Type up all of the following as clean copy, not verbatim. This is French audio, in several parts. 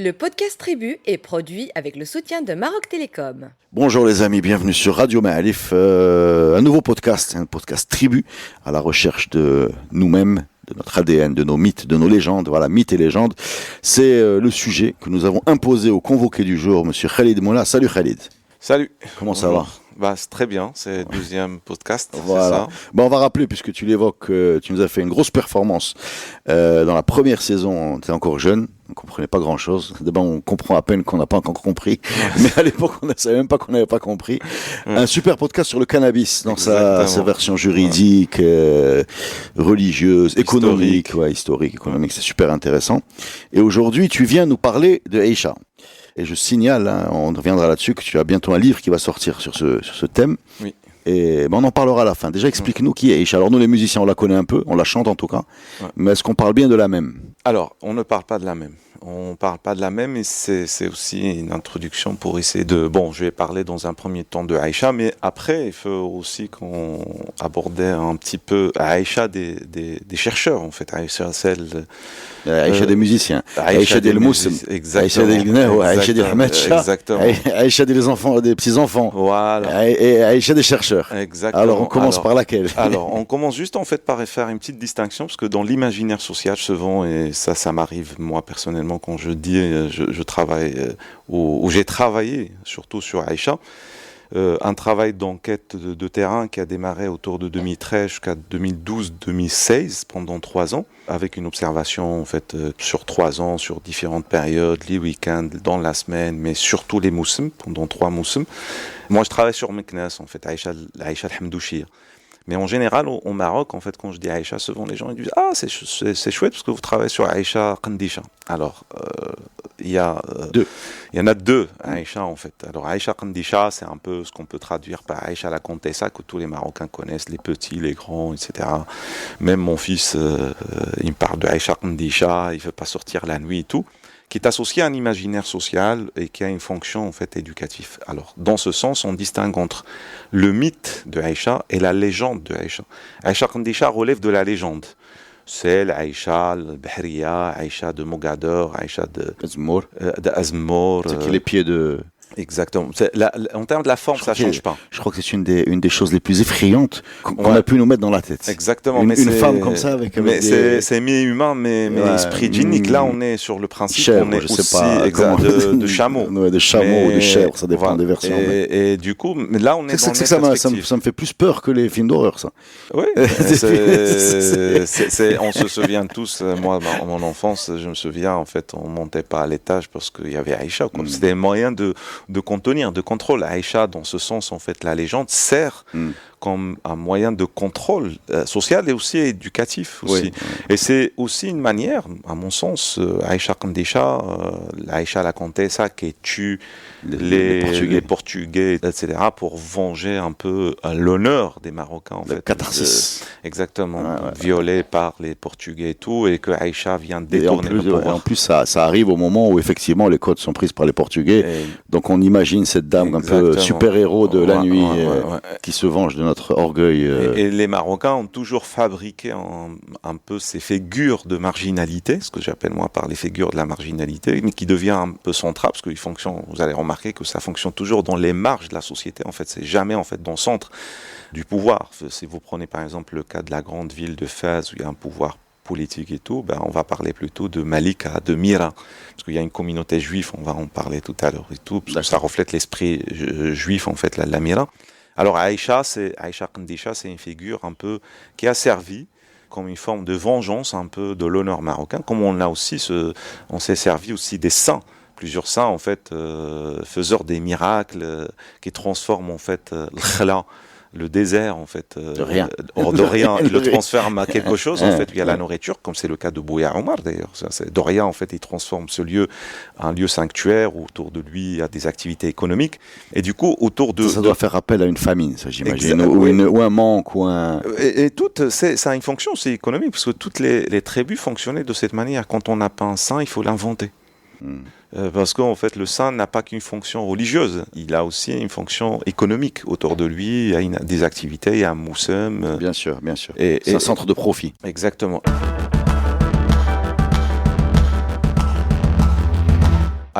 Le podcast Tribu est produit avec le soutien de Maroc Télécom. Bonjour les amis, bienvenue sur Radio Ma'alif, un nouveau podcast, un podcast Tribu, à la recherche de nous-mêmes, de notre ADN, de nos mythes, de nos légendes. Voilà, mythes et légendes, c'est le sujet que nous avons imposé au convoqué du jour, monsieur Khalid Moula. Salut Khalid. Salut. Comment ça va? C'est très bien, c'est le deuxième podcast, voilà. C'est ça. On va rappeler, puisque tu l'évoques, tu nous as fait une grosse performance dans la première saison. Tu es encore jeune, on ne comprenait pas grand-chose. D'abord, on comprend à peine qu'on n'a pas encore compris. Mais à l'époque, on ne savait même pas qu'on n'avait pas compris. Un super podcast sur le cannabis, dans sa version juridique, religieuse, économique, historique, économique. C'est super intéressant. Et aujourd'hui, tu viens nous parler de Aïcha. Et je signale, on reviendra là-dessus, que tu as bientôt un livre qui va sortir sur ce thème. Oui. Et on en parlera à la fin. Déjà, explique-nous qui est Aïcha. Alors nous, les musiciens, on la connaît un peu, on la chante en tout cas. Ouais. Mais est-ce qu'on parle bien de la même? Alors, on ne parle pas de la même. On ne parle pas de la même et c'est aussi une introduction pour essayer de... Bon, je vais parler dans un premier temps de Aïcha, mais après, il faut aussi qu'on aborde un petit peu Aïcha des chercheurs, en fait. Aïcha, celle... Aïcha des musiciens. Aïcha des Moussem. Aïcha des Gnaou. Aïcha des Ahmedcha. Exactement. Aïcha des enfants, des petits-enfants. Voilà. Et Aïcha des chercheurs. Exactement. Alors, on commence par laquelle? Alors, on commence juste, en fait, par faire une petite distinction, parce que dans l'imaginaire social, souvent, et ça m'arrive, moi, personnellement, quand je dis, je travaille, ou j'ai travaillé, surtout sur Aïcha, un travail d'enquête de terrain qui a démarré autour de 2013 jusqu'à 2012-2016, pendant 3 ans, avec une observation en fait sur 3 ans, sur différentes périodes, les week-ends, dans la semaine, mais surtout les moussem, pendant 3 moussem. Moi, je travaille sur Meknes, en fait, Aïcha al-Hamdouchia. Mais en général, au Maroc, en fait, quand je dis Aïcha, souvent les gens ils disent « Ah, c'est chouette parce que vous travaillez sur Aïcha Kandisha ». Alors, il y en a 2 Aïcha, en fait. Alors, Aïcha Kandisha, c'est un peu ce qu'on peut traduire par Aïcha la Contessa, que tous les Marocains connaissent, les petits, les grands, etc. Même mon fils, il me parle de Aïcha Kandisha, il ne veut pas sortir la nuit et tout, qui est associé à un imaginaire social et qui a une fonction en fait éducative. Alors, dans ce sens, on distingue entre le mythe de Aïcha et la légende de Aïcha. Aïcha Kandisha relève de la légende. C'est l'Aïcha, le Bahriya, Aïcha de Mogador, Aïcha de Azmour. C'est qui les pieds de... Exactement. En termes de la forme, ça ne change pas. Je crois que c'est une des choses les plus effrayantes qu'on a pu nous mettre dans la tête. Exactement. Une femme comme ça avec c'est mi-humain, mais esprit djinnique. Là, on est sur le principe, chèvre, on est aussi de chameau. De chameau ou de chèvre, ça dépend des versions. Et du coup, là, on est dans cette perspective. Ça me fait plus peur que les films d'horreur, ça. Oui, on se souvient tous, moi, dans mon enfance, je me souviens, en fait, on ne montait pas à l'étage parce qu'il y avait Aïcha. C'était un moyen de contenir, de contrôle. Aïcha, dans ce sens, en fait, la légende sert comme un moyen de contrôle social et aussi éducatif. Aussi. Oui. Et c'est aussi une manière, à mon sens, Aïcha Kandisha, Aïcha la Contessa qui tue les Portugais, etc., pour venger un peu l'honneur des Marocains. En fait, catharsis. Exactement. Violés par les Portugais et tout, et que Aïcha vient détourner le pouvoir. En plus, ça arrive au moment où, effectivement, les côtes sont prises par les Portugais. Donc, on imagine cette dame un peu super-héros de la nuit qui se venge de notre orgueil. Et les Marocains ont toujours fabriqué un peu ces figures de marginalité, ce que j'appelle moi par les figures de la marginalité, mais qui devient un peu central, parce qu'ils fonctionnent, vous allez remarquer que ça fonctionne toujours dans les marges de la société, en fait, c'est jamais en fait dans le centre du pouvoir. Si vous prenez par exemple le cas de la grande ville de Fès, où il y a un pouvoir politique et tout, on va parler plutôt de Malika, de Mira, parce qu'il y a une communauté juive, on va en parler tout à l'heure et tout, parce que ça reflète l'esprit juif, en fait, la Mira. Alors Aïcha Kandisha, c'est une figure un peu qui a servi comme une forme de vengeance un peu de l'honneur marocain, comme on a aussi, on s'est servi aussi des saints, plusieurs saints en fait, faiseurs des miracles, qui transforment en fait le désert en fait de rien, il le transforme à quelque chose en fait via la nourriture, comme c'est le cas de Bouya Omar d'ailleurs. De rien en fait il transforme ce lieu en un lieu sanctuaire où autour de lui il y a des activités économiques et du coup autour de ça doit faire appel à une famine, ça j'imagine, ou un manque ou un et ça a une fonction aussi économique parce que toutes les tribus fonctionnaient de cette manière. Quand on n'a pas un saint, il faut l'inventer. Parce qu'en fait, le saint n'a pas qu'une fonction religieuse, il a aussi une fonction économique autour de lui, il y a des activités, il y a un moussem. Bien sûr. C'est un centre de profit. Exactement.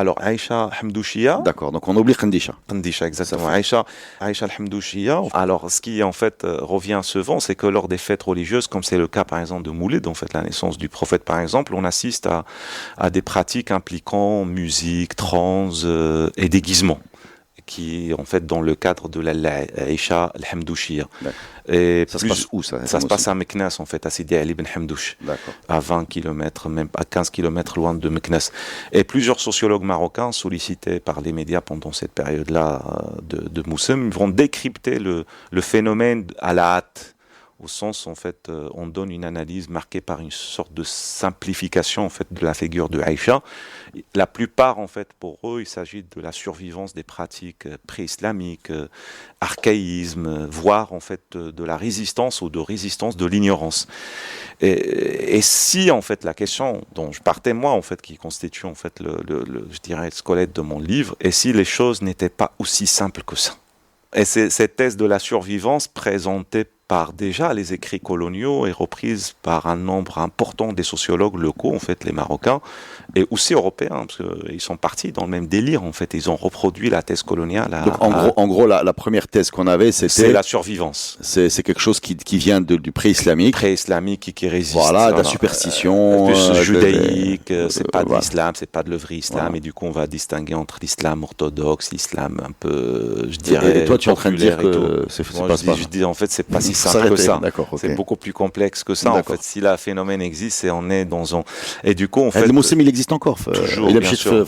Alors, Aïcha Hamdouchia. D'accord, donc on oublie Khandisha. Khandisha, exactement. Aïcha Hamdouchia. Alors, ce qui, en fait, revient souvent, c'est que lors des fêtes religieuses, comme c'est le cas, par exemple, de Moulid, en fait, la naissance du prophète, par exemple, on assiste à des pratiques impliquant musique, trance et déguisement, qui en fait dans le cadre de la Aïcha al-Hamdouchia. Et ça se passe où ça se passe à Meknès en fait, à Sidi Ali Ben Hamdouch, à 20 km, même à 15 km loin de Meknès. Et plusieurs sociologues marocains sollicités par les médias pendant cette période-là de Moussem vont décrypter le phénomène à la hâte. Au sens, en fait, on donne une analyse marquée par une sorte de simplification, en fait, de la figure de Aïcha. La plupart, en fait, pour eux, il s'agit de la survivance des pratiques pré-islamiques, archaïsme, voire, en fait, de la résistance ou de résistance de l'ignorance. Et si, en fait, la question dont je partais, moi, en fait, qui constitue, en fait, je dirais, le squelette de mon livre, et si les choses n'étaient pas aussi simples que ça. Et c'est cette thèse de la survivance présentée par déjà les écrits coloniaux et reprise par un nombre important des sociologues locaux, en fait, les Marocains, et aussi européens, parce qu'ils sont partis dans le même délire, en fait. Ils ont reproduit la thèse coloniale. Donc, en gros, la première thèse qu'on avait, c'est la survivance. C'est quelque chose qui vient du pré-islamique. Pré-islamique qui résiste. Voilà, de la superstition. Plus judaïque, c'est pas de l'islam, c'est pas de l'œuvre islam, et du coup, on va distinguer entre l'islam orthodoxe, l'islam un peu, je dirais. Et toi, tu es en train de dire que c'est pas ça. Je dis, en fait, c'est pas si simple que ça. Okay. C'est beaucoup plus complexe que ça. En fait, si le phénomène existe, et on est dans un. Et du coup, en fait. Le Moussem, il existe encore. Toujours. Bien sûr.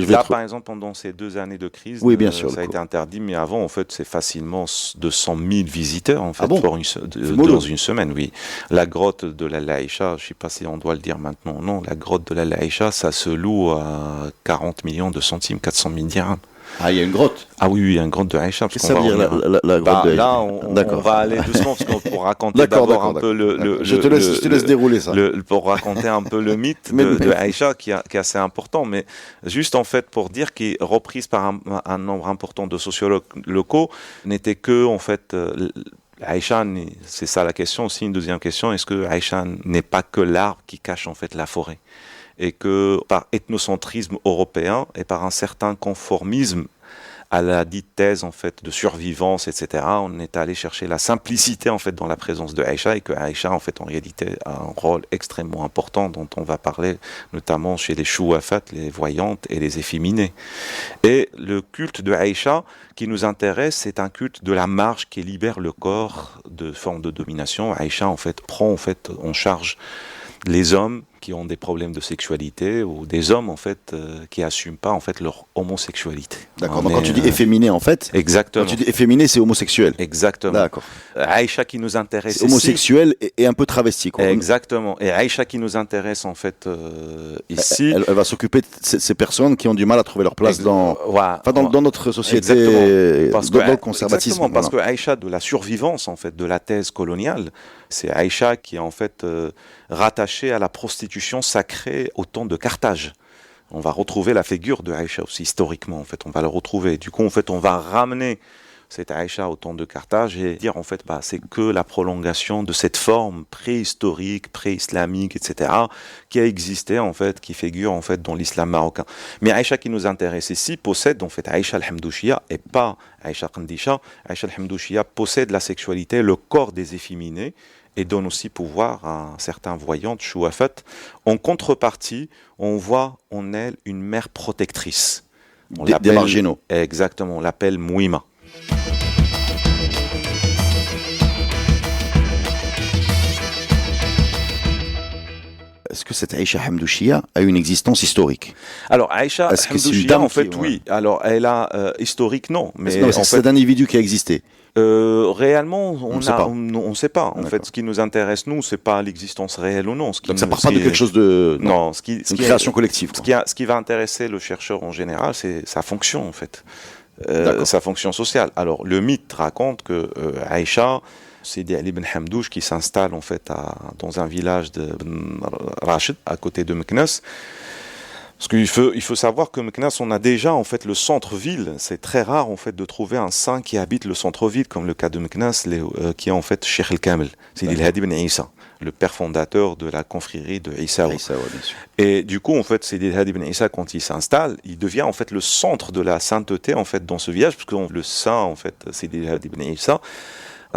Là, par exemple, pendant ces 2 années de crise, oui, bien sûr, ça a été interdit, mais avant, en fait, c'est facilement 200 000 visiteurs, en fait, dans une semaine, oui. La grotte de la Laïcha, je ne sais pas si on doit le dire maintenant, non, la grotte de la Laïcha, ça se loue à 40 millions de centimes, 400 000 dirhams. Ah, il y a une grotte. Ah oui, il y a une grotte de Aïcha. Qu'est-ce que ça veut dire, la grotte de Aïcha? Là, on va aller doucement, parce qu'on pour raconter d'abord un peu je te laisse dérouler ça. Pour raconter un peu le mythe de Aïcha, qui est assez important, mais juste en fait pour dire qu'il est reprise par un nombre important de sociologues locaux, n'était que, en fait, Aïcha, c'est ça la question aussi, une deuxième question, est-ce que Aïcha n'est pas que l'arbre qui cache en fait la forêt? Et que par ethnocentrisme européen et par un certain conformisme à la dite thèse en fait de survivance, etc., on est allé chercher la simplicité en fait dans la présence de Aïcha, et que Aïcha en fait en réalité a un rôle extrêmement important dont on va parler notamment chez les chouafat, les voyantes et les efféminées. Et le culte de Aïcha qui nous intéresse, c'est un culte de la marge qui libère le corps de formes de domination. Aïcha en fait prend en fait en charge les hommes qui ont des problèmes de sexualité, ou des hommes en fait qui n'assument pas en fait leur homosexualité. D'accord. Donc quand tu dis efféminé en fait. Exactement. Quand tu dis efféminé, c'est homosexuel. Exactement. D'accord. Aïcha qui nous intéresse. C'est homosexuel et un peu travesti. Quoi. Exactement. Et Aïcha qui nous intéresse en fait ici. Elle va s'occuper de ces personnes qui ont du mal à trouver leur place dans notre société, parce dans le conservatisme. Exactement. Parce que Aïcha de la survivance en fait de la thèse coloniale, c'est Aïcha qui est en fait rattachée à la prostitution sacrée au temps de Carthage. On va retrouver la figure de Aïcha aussi historiquement, en fait, on va la retrouver. Du coup, en fait, on va ramener cette Aïcha au temps de Carthage et dire, en fait, c'est que la prolongation de cette forme préhistorique, pré-islamique, etc., qui a existé, en fait, qui figure, en fait, dans l'islam marocain. Mais Aïcha qui nous intéresse ici possède, en fait, Aïcha al-Hamdouchia et pas Aïcha Khandisha. Aïcha al-Hamdouchia possède la sexualité, le corps des efféminés, et donne aussi pouvoir à certains voyants, chouafat. En contrepartie, on voit en elle une mère protectrice. Des marginaux. Exactement, on l'appelle Mouima. Est-ce que cette Aïcha Hamdouchia a une existence historique? Alors, Aïcha Hamdouchia, en fait, oui. Alors, elle a historique, non. Mais c'est un individu qui a existé. Réellement, on ne sait pas. En fait, ce qui nous intéresse, nous, c'est pas l'existence réelle ou non. Donc ça part pas de quelque chose de... Non, une création collective. Ce qui va intéresser le chercheur en général, c'est sa fonction, en fait. Sa fonction sociale. Alors, le mythe raconte que Aïcha, c'est Ali Ben Hamdouch qui s'installe, en fait, dans un village de Ben Rachid, à côté de Meknès. Parce qu'il faut savoir que Meknès, on a déjà en fait le centre-ville. C'est très rare en fait de trouver un saint qui habite le centre-ville, comme le cas de Meknès, qui est en fait Cheikh El-Kamel, c'est Al-Hadi Ben Issa, le père fondateur de la confrérie de Issa. Bien sûr. Et du coup, en fait, c'est Al-Hadi Ben Issa, quand il s'installe, il devient en fait le centre de la sainteté en fait dans ce village, parce que le saint en fait, c'est Al-Hadi Ben Issa.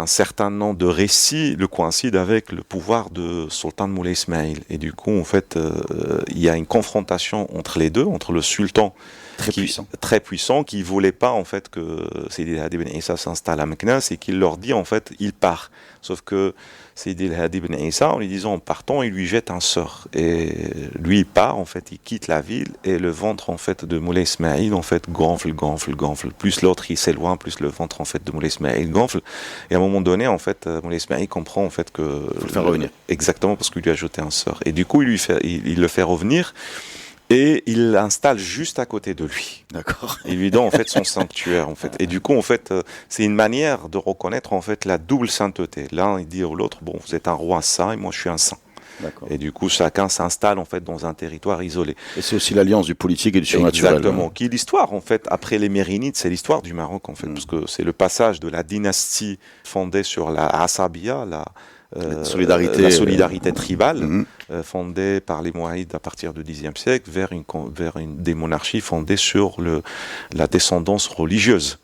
Un certain nombre de récits le coïncident avec le pouvoir de Sultan Moulay Ismail. Et du coup, en fait, il y a une confrontation entre les deux, entre le sultan très puissant, qui voulait pas en fait que Sidi El-Hadi Ben Issa s'installe à Meknès et qu'il leur dit en fait il part. Sauf que Sidi El-Hadi Ben Issa, en lui disant en partant, il lui jette un sort et lui il part en fait, il quitte la ville et le ventre en fait de Moulay Ismail en fait gonfle. Plus l'autre il s'éloigne, plus le ventre en fait de Moulay Ismail gonfle. Et à un moment donné en fait, Moulay Ismail comprend en fait que faut le faire revenir. Exactement, parce qu'il lui a jeté un sort. Et du coup il le fait revenir. Et il l'installe juste à côté de lui. D'accord. Il lui donne en fait son sanctuaire en fait. Et du coup en fait c'est une manière de reconnaître en fait la double sainteté. L'un il dit à l'autre bon vous êtes un roi saint et moi je suis un saint. D'accord. Et du coup chacun s'installe en fait dans un territoire isolé. Et c'est aussi l'alliance du politique et du surnaturel. Exactement. Qui est l'histoire en fait après les Mérinides, c'est l'histoire du Maroc en fait, parce que c'est le passage de la dynastie fondée sur la Asabia, la solidarité tribale, fondée par les Moahides à partir du Xe siècle, vers des monarchies fondées sur la descendance religieuse.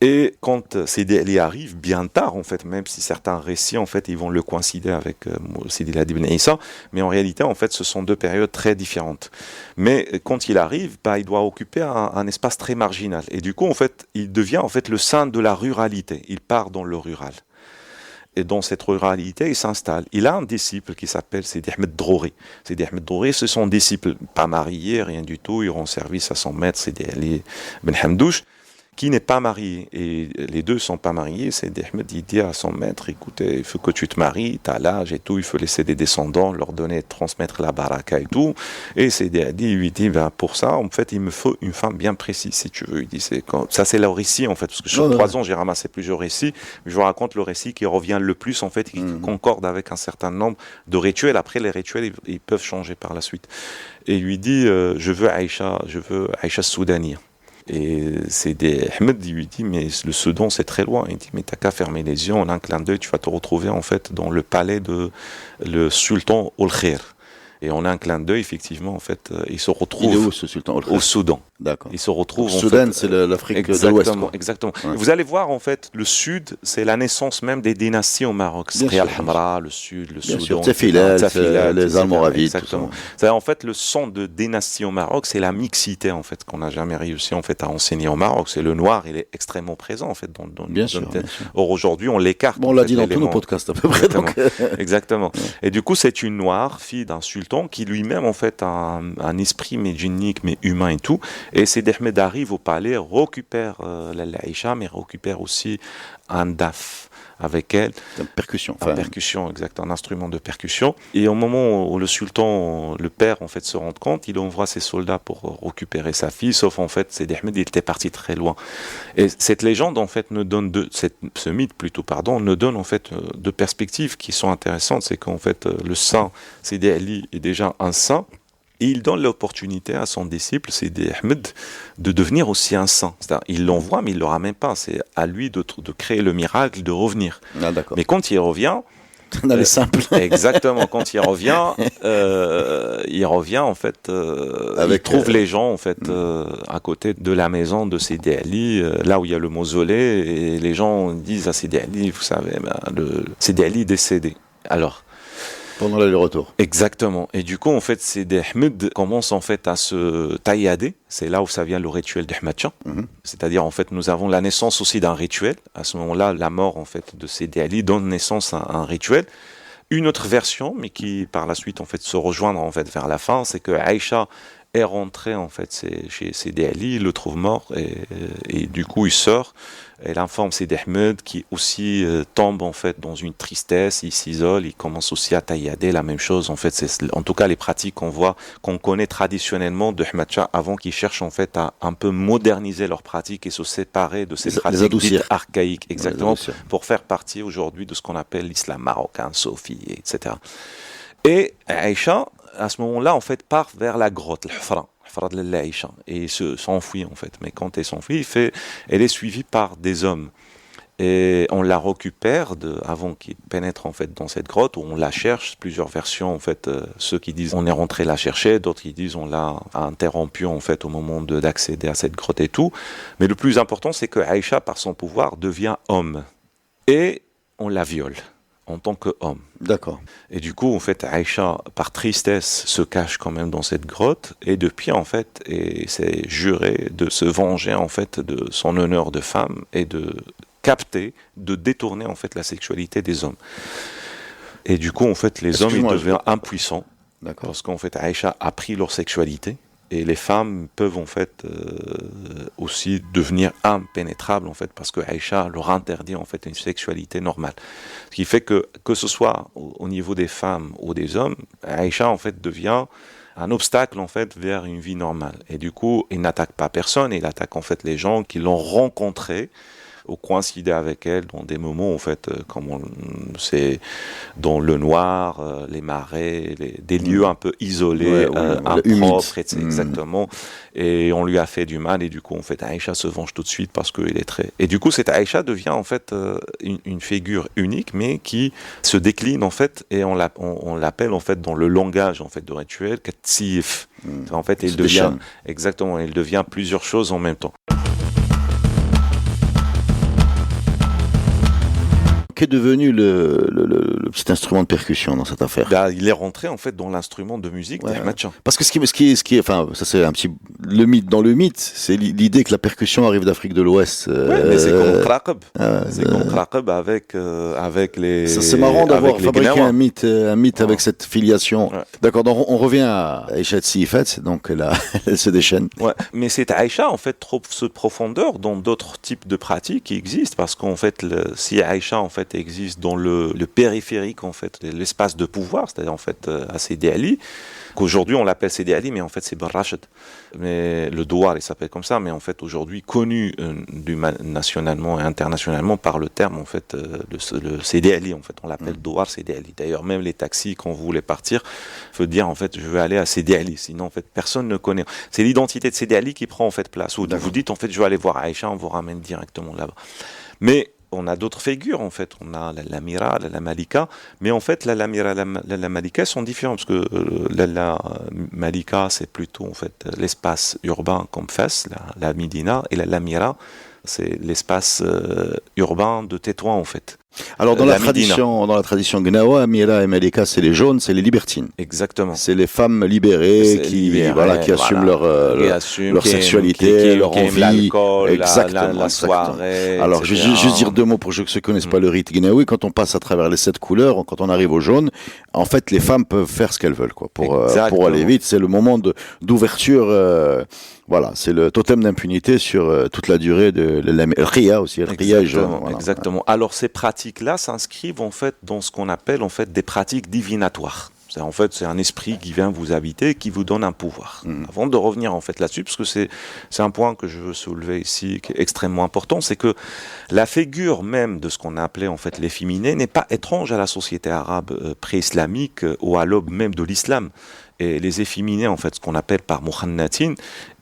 Et quand Sidi Ali arrive, bien tard en fait, même si certains récits en fait, ils vont le coïncider avec Sidi El-Hadi Ben Issa, mais en réalité en fait, ce sont deux périodes très différentes. Mais quand il arrive, il doit occuper un espace très marginal. Et du coup en fait, il devient en fait le saint de la ruralité. Il part dans le rural. Et dans cette ruralité, il s'installe. Il a un disciple qui s'appelle Sidi Ahmed Drouri. Sidi Ahmed Drouri, c'est son disciple, pas marié, rien du tout. Il rend service à son maître, Sidi Ali Ben Hamdouche, qui n'est pas marié. Et les deux ne sont pas mariés. Sidi Ahmed, il dit à son maître, écoutez, il faut que tu te maries, tu as l'âge et tout, il faut laisser des descendants, leur donner, transmettre la baraka et tout. Et Sidi Ali lui dit, pour ça, en fait, il me faut une femme bien précise, si tu veux. Il dit, ça c'est le récit, en fait, parce que sur 3 ans, j'ai ramassé plusieurs récits. Je vous raconte le récit qui revient le plus, en fait, qui concorde avec un certain nombre de rituels. Après, les rituels, ils peuvent changer par la suite. Et il lui dit, je veux Aïcha Soudania. Et Sidi Ahmed lui dit mais le Soudan c'est très loin. Il dit mais t'as qu'à fermer les yeux, en un clin d'œil tu vas te retrouver en fait dans le palais de le sultan Ol-Khair. Et en un clin d'œil effectivement en fait il se retrouve. Il est où ce sultan Au Soudan. D'accord. Il se retrouve en Soudan, c'est l'Afrique de l'Ouest. Exactement. Ouais. Vous allez voir en fait le sud, c'est la naissance même des dynasties au Maroc. Sri al-Hamra, le sud, le Soudan, Tafilal, les Almoravides. Exactement. C'est en fait le centre de dynastie au Maroc, c'est la mixité en fait qu'on n'a jamais réussi en fait à enseigner au Maroc. C'est le noir, il est extrêmement présent en fait dans bien sûr. Or aujourd'hui on l'écarte. Bon, on l'a dit dans tous nos podcasts à peu près. Exactement. Et du coup c'est une noire, fille d'un sultan qui lui-même en fait a un esprit médjinnique mais humain et tout. Et Sidi Ahmed arrive au palais, récupère l'Aïcha, mais récupère aussi un daf avec elle. Une percussion. Percussion, exact, un instrument de percussion. Et au moment où le sultan, le père, en fait, se rend compte, il envoie ses soldats pour récupérer sa fille, sauf en fait, Sidi Ahmed, il était parti très loin. Et cette légende, en fait, ce mythe plutôt, ne donne en fait deux perspectives qui sont intéressantes. C'est qu'en fait, le saint, Sidi Ali, est déjà un saint. Et il donne l'opportunité à son disciple, Sidi Ahmed, de devenir aussi un saint. C'est-à-dire, il l'envoie, mais il ne le ramène pas. C'est à lui de créer le miracle, de revenir. Ah, d'accord. Mais quand il revient... On a les simples. Exactement. Quand il revient en fait, il trouve les gens en fait à côté de la maison de Sidi Ali, là où il y a le mausolée, et les gens disent à Sidi Ali, vous savez, Sidi Ali est décédé. Alors. Pendant l'aller-retour. Exactement. Et du coup, en fait, Sidi Ahmed commence en fait à se taillader. C'est là où ça vient le rituel d'Ahmad Shah. C'est-à-dire, en fait, nous avons la naissance aussi d'un rituel. À ce moment-là, la mort en fait de Sidi Ali donne naissance à un rituel. Une autre version, mais qui par la suite en fait se rejoindre en fait vers la fin, c'est que Aïcha est rentrée en fait chez Sidi Ali, il le trouve mort et du coup il sort. Elle informe Sidi Ahmed qui aussi tombe en fait dans une tristesse, il s'isole, il commence aussi à taillader, la même chose en fait, c'est en tout cas les pratiques qu'on connaît traditionnellement de Ahmad Shah avant qu'ils cherchent en fait à un peu moderniser leurs pratiques et se séparer de ces pratiques dites archaïques, exactement, pour faire partie aujourd'hui de ce qu'on appelle l'islam marocain, Sofi, etc. Et Aïcha, à ce moment-là, en fait, part vers la grotte, le Hufra. et s'enfuit en fait. Mais quand elle s'enfuit, elle est suivie par des hommes. Et on la récupère avant qu'il pénètre en fait dans cette grotte, où on la cherche. Plusieurs versions en fait. Ceux qui disent on est rentré la chercher, d'autres qui disent on l'a interrompu en fait au moment d'accéder à cette grotte et tout. Mais le plus important, c'est que Aïcha, par son pouvoir, devient homme et on la viole en tant qu'homme. D'accord. Et du coup, en fait, Aïcha, par tristesse, se cache quand même dans cette grotte, et depuis, en fait, et s'est juré de se venger, en fait, de son honneur de femme, et de capter, de détourner, en fait, la sexualité des hommes. Et du coup, en fait, les hommes, ils deviennent impuissants, parce qu'en fait, Aïcha a pris leur sexualité, et les femmes peuvent en fait aussi devenir impénétrables en fait parce que Aïcha leur interdit en fait une sexualité normale. Ce qui fait que ce soit au niveau des femmes ou des hommes, Aïcha en fait devient un obstacle en fait vers une vie normale. Et du coup, il n'attaque pas personne, il attaque en fait les gens qui l'ont rencontré ou coïncider avec elle dans des moments en fait comme c'est dans le noir, les marais, des lieux un peu isolés, impropres, exactement. Et on lui a fait du mal et du coup en fait Aïcha se venge tout de suite parce qu'il est très. Et du coup cette Aïcha devient en fait une figure unique mais qui se décline en fait et on l'appelle en fait dans le langage en fait de rituel Katsif. En fait il devient exactement, il devient plusieurs choses en même temps. Qu'est devenu le petit instrument de percussion dans cette affaire? Il est rentré en fait dans l'instrument de musique d'Ahmed Shah. Parce que ce qui est, enfin, ça c'est un petit le mythe dans le mythe, c'est l'idée que la percussion arrive d'Afrique de l'Ouest. Mais c'est comme Kraqeb. C'est comme Kraqeb avec les. Ça, c'est marrant d'avoir fabriqué un mythe avec cette filiation. Ouais. D'accord. Donc on revient à Aïcha Tsifet, donc elle se déchaîne. Ouais. Mais c'est Aïcha en fait trop de profondeur dans d'autres types de pratiques qui existent parce qu'en fait si Aïcha en fait existe dans le périphérique en fait, l'espace de pouvoir, c'est-à-dire en fait à Sidi Ali, qu'aujourd'hui on l'appelle Sidi Ali, mais en fait c'est Ben Rachid. Mais le Douar il s'appelle comme ça, mais en fait aujourd'hui connu nationalement et internationalement par le terme en fait le Sidi Ali, en fait on l'appelle Douar Sidi Ali. D'ailleurs même les taxis quand vous voulez partir, faut dire en fait je veux aller à Sidi Ali, sinon en fait personne ne connaît. C'est l'identité de Sidi Ali qui prend en fait place. Ou vous dites en fait je veux aller voir Aïcha, on vous ramène directement là-bas. Mais on a d'autres figures en fait, on a la Lamira, la Malika, mais en fait la Lamira, la Malika sont différents parce que la Malika c'est plutôt en fait l'espace urbain comme Fès, la Médina, et la Lamira c'est l'espace urbain de Tétouan en fait. Alors dans la tradition Gnawa, Amira et Malika, c'est les jaunes, c'est les libertines. Exactement. C'est les femmes libérées qui assument leur sexualité, leur envie, la soirée. Alors je vais juste dire deux mots pour ceux qui ne connaissent pas le rite Gnawi. Quand on passe à travers les 7 couleurs, quand on arrive au jaune, en fait les femmes peuvent faire ce qu'elles veulent quoi. Pour aller vite, c'est le moment d'ouverture. Voilà, c'est le totem d'impunité sur toute la durée de la Ria aussi. Exactement. Alors ces pratiques-là s'inscrivent en fait dans ce qu'on appelle en fait des pratiques divinatoires. En fait, c'est un esprit qui vient vous habiter, qui vous donne un pouvoir. Avant de revenir en fait là-dessus, parce que c'est un point que je veux soulever ici, qui est extrêmement important, c'est que la figure même de ce qu'on a appelé en fait l'efféminé n'est pas étrange à la société arabe pré-islamique ou à l'aube même de l'islam. Et les efféminés, en fait, ce qu'on appelle par mukhannatin,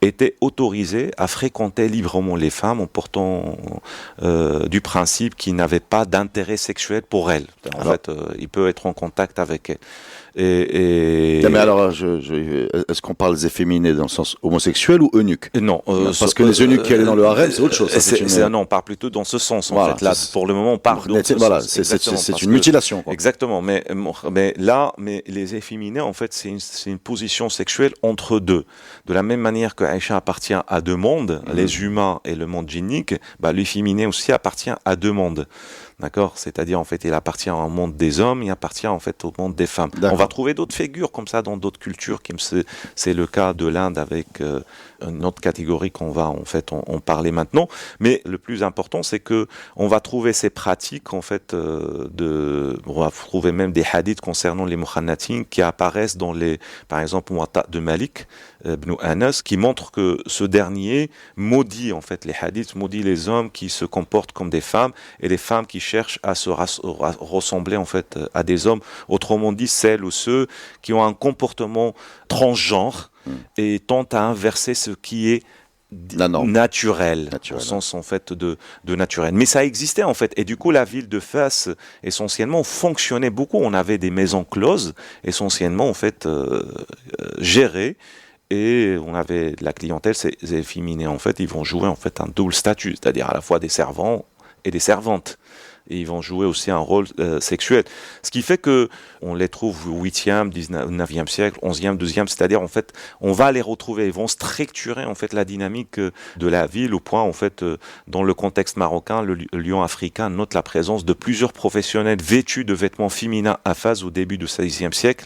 étaient autorisés à fréquenter librement les femmes en portant du principe qu'ils n'avaient pas d'intérêt sexuel pour elles. En fait, il peut être en contact avec elles. Mais alors, est-ce qu'on parle des efféminés dans le sens homosexuel ou eunuque? Non. Parce que les eunuques qui allaient dans le harem, c'est autre chose. Non, on parle plutôt dans ce sens. En fait, là, pour le moment, on parle dans ce sens. C'est une mutilation. Quoi. Exactement. Mais les efféminés, en fait, c'est une position sexuelle entre deux. De la même manière que Aïcha appartient à deux mondes, les humains et le monde djinnique, l'efféminé aussi appartient à deux mondes. D'accord, c'est-à-dire en fait, il appartient au monde des hommes, il appartient en fait au monde des femmes. On va trouver d'autres figures comme ça dans d'autres cultures, c'est le cas de l'Inde avec une autre catégorie qu'on va en fait en parler maintenant. Mais le plus important, c'est que on va trouver ces pratiques en fait on va trouver même des hadiths concernant les mukhannatin qui apparaissent dans par exemple Muwatta de Malik ibn Anas, qui montre que ce dernier maudit en fait les hadiths, maudit les hommes qui se comportent comme des femmes et les femmes qui cherchent à se ressembler en fait à des hommes. Autrement dit, celles ou ceux qui ont un comportement transgenre et tente à inverser ce qui est naturel, au sens en fait de naturel. Mais ça existait en fait, et du coup la ville de Fès essentiellement fonctionnait beaucoup. On avait des maisons closes, essentiellement en fait gérées, et on avait de la clientèle, ces efféminés en fait, ils vont jouer en fait un double statut, c'est-à-dire à la fois des servants et des servantes. Et ils vont jouer aussi un rôle sexuel. Ce qui fait que on les trouve au 8e, 19e siècle, 11e, 12e, c'est-à-dire en fait, on va les retrouver, ils vont structurer en fait la dynamique de la ville au point en fait, dans le contexte marocain, le Lion africain note la présence de plusieurs professionnels vêtus de vêtements féminins à Fès au début du 16e siècle.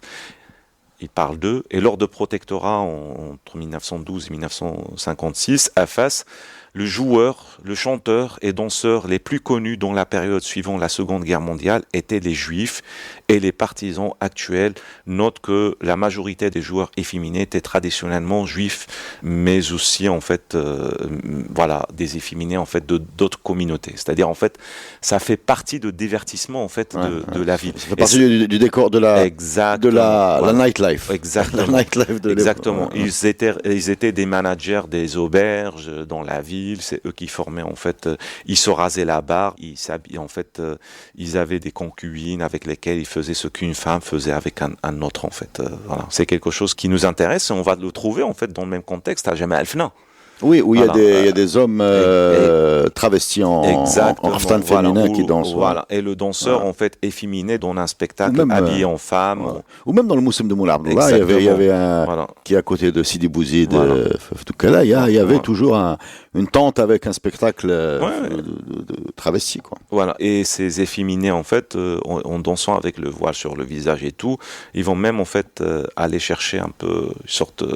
Il parle d'eux, et lors de protectorat entre 1912 et 1956, à Fès, le joueur, le chanteur et danseur les plus connus dans la période suivant la Seconde Guerre mondiale étaient les Juifs, et les partisans actuels notent que la majorité des joueurs efféminés étaient traditionnellement juifs, mais aussi en fait, des efféminés en fait d'autres communautés. C'est-à-dire en fait, ça fait partie de divertissement en fait de la ville. Ça fait partie du décor de la nightlife. Exactement. La nightlife de exactement. Ils étaient des managers des auberges dans la ville. C'est eux qui formaient en fait. Ils se rasaient la barbe. Ils s'habillaient en fait. Ils avaient des concubines avec lesquelles ils faisaient ce qu'une femme faisait avec un autre en fait. Voilà. C'est quelque chose qui nous intéresse et on va le trouver en fait dans le même contexte à Jamal Fna. Oui, où il y a des hommes travestis en raftan féminin qui dansent. Voilà. Et le danseur, en fait, efféminé dans un spectacle habillé en femme. Ou même dans le Moussem de Moulay Abdallah, il y avait un qui est à côté de Sidi Bouzid. Il y avait toujours une tente avec un spectacle de travesti, quoi. Voilà. Et ces efféminés, en fait, en dansant avec le voile sur le visage et tout, ils vont même, en fait, aller chercher un peu,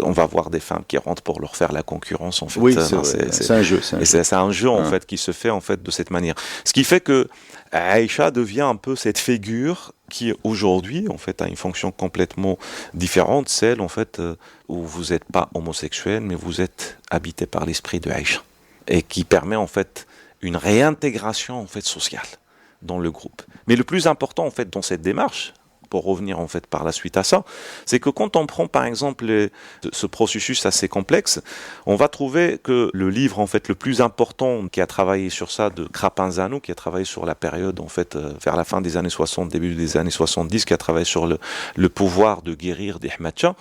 on va voir des femmes qui rentrent pour leur faire la concurrence, en fait. Oui, c'est un jeu. C'est un jeu, en fait, qui se fait, en fait, de cette manière. Ce qui fait que Aïcha devient un peu cette figure qui, aujourd'hui, en fait, a une fonction complètement différente, celle, en fait, où vous n'êtes pas homosexuel, mais vous êtes habité par l'esprit de Aïcha. Et qui permet, en fait, une réintégration, en fait, sociale dans le groupe. Mais le plus important, en fait, dans cette démarche, pour revenir en fait par la suite à ça, c'est que quand on prend par exemple ce processus assez complexe, on va trouver que le livre en fait le plus important qui a travaillé sur ça de Krapinzano, qui a travaillé sur la période en fait vers la fin des années 60, début des années 70, qui a travaillé sur le pouvoir de guérir des Ahmadja,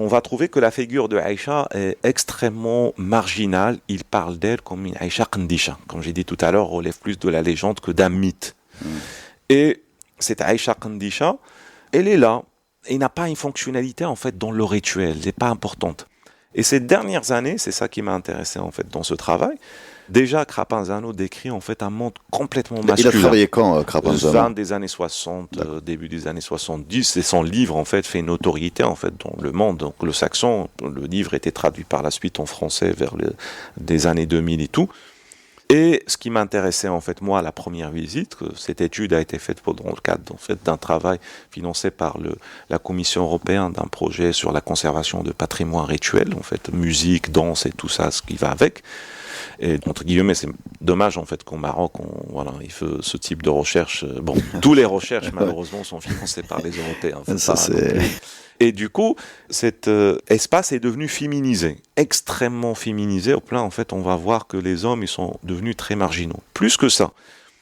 on va trouver que la figure de Aïcha est extrêmement marginale. Il parle d'elle comme une Aïcha Qandisha, comme j'ai dit tout à l'heure, relève plus de la légende que d'un mythe. Et cette Aïcha Qandisha, elle est là, et n'a pas une fonctionnalité en fait dans le rituel, elle n'est pas importante. Et ces dernières années, c'est ça qui m'a intéressé en fait dans ce travail. Déjà, Krapinzano décrit en fait un monde complètement masculin. Il a travaillé quand, Krapinzano ? Fin des années 60, début des années 70, et son livre en fait fait notoriété en fait dans le monde anglo-saxon. Le livre était traduit par la suite en français vers des années 2000 et tout. Et ce qui m'intéressait en fait moi à la première visite, que cette étude a été faite dans le cadre en fait d'un travail financé par la Commission européenne d'un projet sur la conservation de patrimoine rituel, en fait musique, danse et tout ça, ce qui va avec. Et entre guillemets, c'est dommage en fait qu'au Maroc, il fait ce type de recherche. Bon, toutes les recherches malheureusement sont financées par les Européens. Et du coup, cet espace est devenu féminisé, extrêmement féminisé, au point en fait on va voir que les hommes ils sont devenus très marginaux. Plus que ça,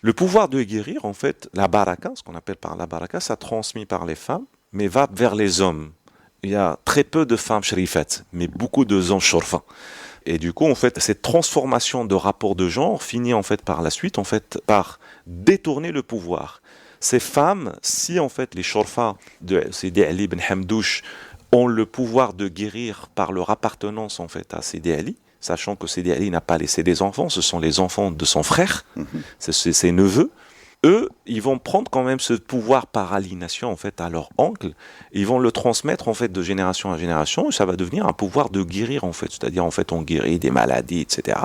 le pouvoir de guérir, en fait, la baraka, ce qu'on appelle par la baraka, ça transmis par les femmes, mais va vers les hommes. Il y a très peu de femmes shrifat, mais beaucoup de hommes shorfa. Et du coup, en fait, cette transformation de rapport de genre finit en fait par la suite, en fait, par détourner le pouvoir. Ces femmes, si en fait les shorfa de Sidi Ali ibn Hamdouche ont le pouvoir de guérir par leur appartenance en fait à Sidi Ali, sachant que Sidi Ali n'a pas laissé des enfants, ce sont les enfants de son frère, c'est ses neveux. Eux, ils vont prendre quand même ce pouvoir par aliénation en fait à leur oncle, ils vont le transmettre en fait de génération à génération, et ça va devenir un pouvoir de guérir en fait, c'est-à-dire en fait on guérit des maladies, etc.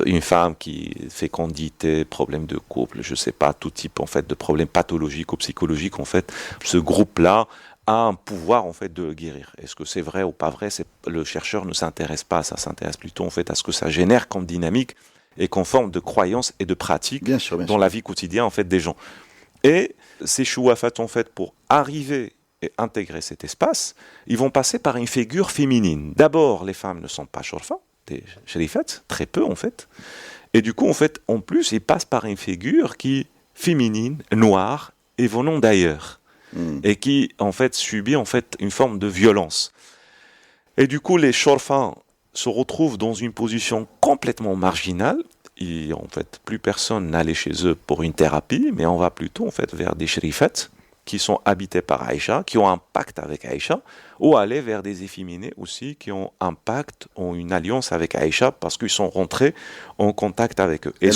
Une femme qui fécondité, problème de couple, je sais pas, tout type en fait de problèmes pathologiques ou psychologiques en fait, ce groupe-là a un pouvoir en fait de guérir. Est-ce que c'est vrai ou pas vrai? Le chercheur ne s'intéresse pas à ça, s'intéresse plutôt en fait à ce que ça génère comme dynamique et comme forme de croyances et de pratiques dans la vie quotidienne en fait des gens. Et ces chouafat en fait pour arriver et intégrer cet espace, ils vont passer par une figure féminine. D'abord, les femmes ne sont pas shorfa, des sherifat, très peu en fait. Et du coup, en fait, en plus, ils passent par une figure qui féminine, noire et venant d'ailleurs, et qui en fait subit en fait une forme de violence. Et du coup, les shorfa se retrouvent dans une position complètement marginale. Et en fait, plus personne n'allait chez eux pour une thérapie, mais on va plutôt en fait vers des sherifat qui sont habités par Aïcha, qui ont un pacte avec Aïcha, ou aller vers des efféminés aussi qui ont un pacte, ont une alliance avec Aïcha parce qu'ils sont rentrés en contact avec eux. Et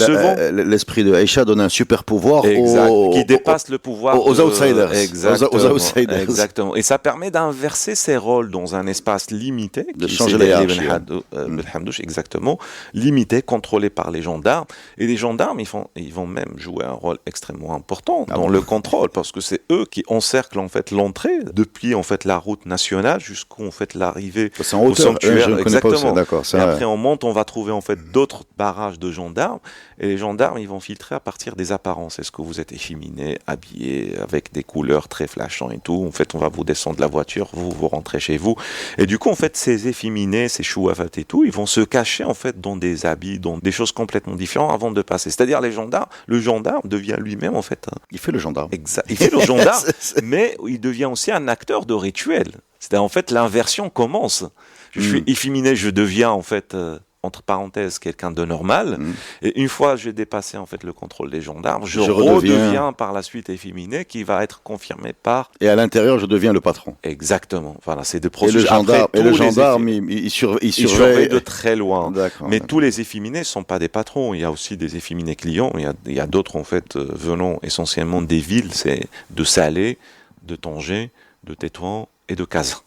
l'esprit de Aïcha donne un super pouvoir qui dépasse le pouvoir aux outsiders. Exactement, aux outsiders. Exactement. Et ça permet d'inverser ces rôles dans un espace limité, de changer les hiérarchies. Exactement, limité, contrôlé par les gendarmes. Et les gendarmes, ils vont même jouer un rôle extrêmement important dans le contrôle, parce que c'est eux qui encerclent en fait l'entrée depuis en fait la route nationale jusqu'à en fait l'arrivée au sanctuaire. Exactement. D'accord, et après on monte, on va trouver en fait d'autres barrages de gendarmes, et les gendarmes ils vont filtrer à partir des apparences. Est-ce que vous êtes efféminé, habillé avec des couleurs très flashantes et tout? En fait, on va vous descendre de la voiture, vous rentrez chez vous. Et du coup, en fait, ces efféminés, ces chouafat et tout, ils vont se cacher en fait dans des habits, dans des choses complètement différentes avant de passer. C'est-à-dire le gendarme devient lui-même en fait. Il fait le gendarme. Il fait le gendarme, mais il devient aussi un acteur de rituel. C'est-à-dire, en fait, l'inversion commence. Je suis efféminé, je deviens, en fait, entre parenthèses, quelqu'un de normal. Et une fois j'ai dépassé, en fait, le contrôle des gendarmes, je redeviens par la suite efféminé, qui va être confirmé par... Et à l'intérieur, je deviens le patron. Exactement. Voilà, c'est des processus. Et le gendarme, il surveille de très loin. Mais d'accord. tous les efféminés ne sont pas des patrons. Il y a aussi des efféminés clients. Il y a d'autres, en fait, venant essentiellement des villes. C'est de Salé, de Tanger, de Tétouan et de Kazan.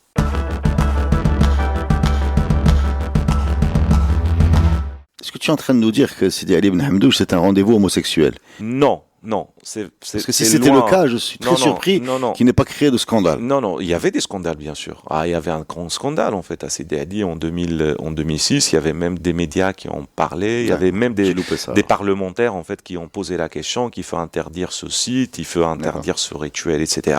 Est-ce que tu es en train de nous dire que Sidi Ali Ibn Hamdouche, c'est un rendez-vous homosexuel? Non. Parce que si c'était le cas, je suis très surpris qu'il n'ait pas créé de scandale. Non, il y avait des scandales, bien sûr. Il y avait un grand scandale, en fait, à Sidi Ali en 2006. Il y avait même des médias qui en parlaient. Il y avait même des parlementaires, en fait, qui ont posé la question qu'il faut interdire ce site, il faut interdire ce rituel, etc.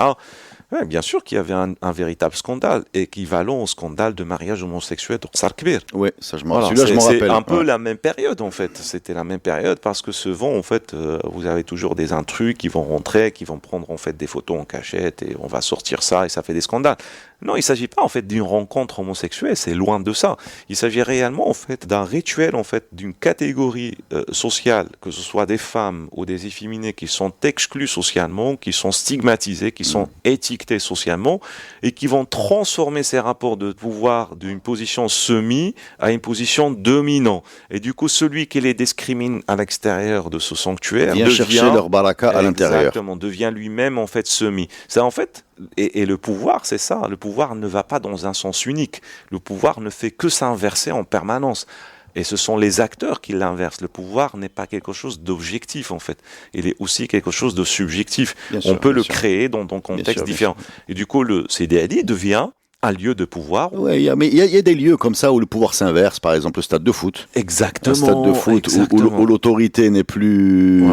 Ouais, bien sûr qu'il y avait un véritable scandale, équivalent au scandale de mariage homosexuel de Qasr Kbir. Oui, ça je m'en rappelle. C'est un peu la même période, en fait. C'était la même période parce que souvent, en fait, vous avez toujours des intrus qui vont rentrer, qui vont prendre, en fait, des photos en cachette et on va sortir ça et ça fait des scandales. Non, il ne s'agit pas, en fait, d'une rencontre homosexuelle, c'est loin de ça. Il s'agit réellement, en fait, d'un rituel, en fait, d'une catégorie sociale, que ce soit des femmes ou des efféminés qui sont exclus socialement, qui sont stigmatisés, qui sont étiquetés socialement et qui vont transformer ces rapports de pouvoir d'une position semi à une position dominante. Et du coup, celui qui les discrimine à l'extérieur de ce sanctuaire vient chercher leur baraka à l'intérieur. Exactement, devient lui-même, en fait, semi. C'est en fait... Et le pouvoir, c'est ça. Le pouvoir ne va pas dans un sens unique. Le pouvoir ne fait que s'inverser en permanence. Et ce sont les acteurs qui l'inversent. Le pouvoir n'est pas quelque chose d'objectif, en fait. Il est aussi quelque chose de subjectif. On peut le créer dans un contexte différent. Et du coup, le Sidi Ali devient un lieu de pouvoir. Oui, mais il y a des lieux comme ça où le pouvoir s'inverse, par exemple le stade de foot. Exactement. Un stade de foot où l'autorité n'est plus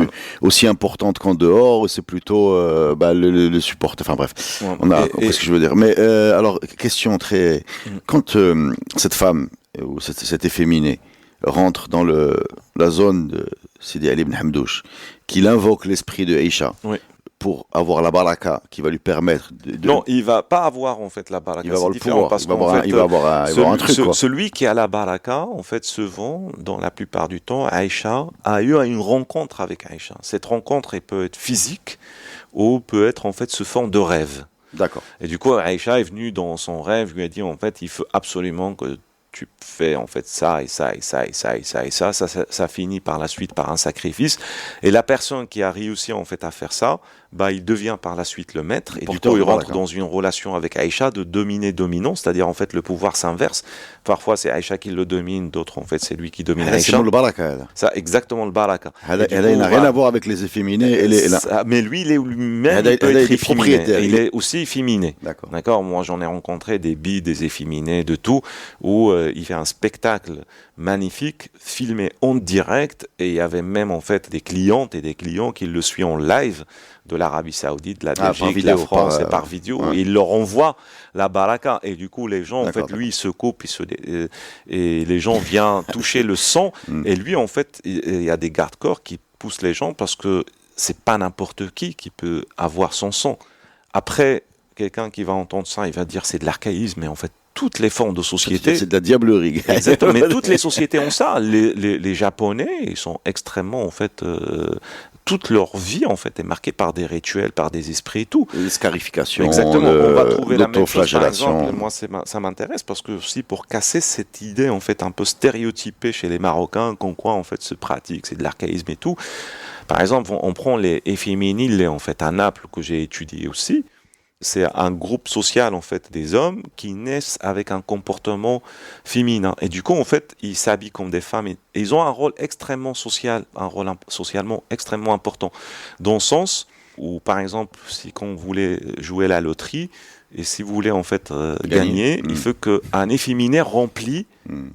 aussi importante qu'en dehors, où c'est plutôt le support. Enfin bref, on a compris ce que je veux dire. Mais alors, question très... Quand cette femme, ou cet efféminé, rentre dans la zone de Sidi Ali Ibn Hamdouche, qu'il invoque l'esprit de Aïcha, pour avoir la baraka qui va lui permettre de... Non, il va pas avoir en fait la baraka. Il va avoir le pouvoir, parce il va avoir un truc. Celui qui a la baraka, en fait, se vend, dans la plupart du temps, Aïcha a eu une rencontre avec Aïcha. Cette rencontre, elle peut être physique ou peut être en fait sous forme de rêve. D'accord. Et du coup, Aïcha est venue dans son rêve, lui a dit en fait, il faut absolument que tu fais en fait ça et ça et ça et ça et ça et ça. Ça finit par la suite par un sacrifice. Et la personne qui a réussi en fait à faire ça, il devient par la suite le maître. Et du coup, il rentre dans une relation avec Aïcha de dominé-dominant, c'est-à-dire en fait le pouvoir s'inverse. Parfois c'est Aïcha qui le domine, d'autres en fait c'est lui qui domine Aïcha. C'est le baraka. Ça, exactement le baraka. Elle n'a rien à voir avec les efféminés. Mais lui, il est lui-même propriétaire. Il est aussi efféminé. D'accord. Moi, j'en ai rencontré des efféminés de tout, où il fait un spectacle magnifique, filmé en direct, et il y avait même en fait des clientes et des clients qui le suivent en live de l'Arabie Saoudite, de la Belgique, de la France, et par vidéo. Ouais. Il leur envoie la baraka, et du coup les gens, en fait, D'accord. lui il se coupe, et les gens viennent toucher le sang, et lui en fait, il y a des garde-corps qui poussent les gens parce que c'est pas n'importe qui peut avoir son sang. Après, quelqu'un qui va entendre ça, il va dire c'est de l'archaïsme, mais en fait, toutes les formes de société. C'est de la diablerie. Exactement, mais toutes les sociétés ont ça. Les Japonais, ils sont extrêmement, en fait, toute leur vie, en fait, est marquée par des rituels, par des esprits et tout. Les scarifications, Exactement, on va trouver la même chose, par l'autoflagellation. exemple. Moi, ça m'intéresse parce que aussi pour casser cette idée, en fait, un peu stéréotypée chez les Marocains, qu'en quoi, en fait, se pratique, c'est de l'archaïsme et tout. Par exemple, on prend les efféminés, en fait, à Naples, que j'ai étudié aussi. C'est un groupe social, en fait, des hommes qui naissent avec un comportement féminin. Et du coup, en fait, ils s'habillent comme des femmes. Et ils ont un rôle extrêmement social, un rôle socialement extrêmement important. Dans le sens où, par exemple, si quand vous voulez jouer à la loterie, et si vous voulez, en fait, gagner, il faut qu'un efféminé remplit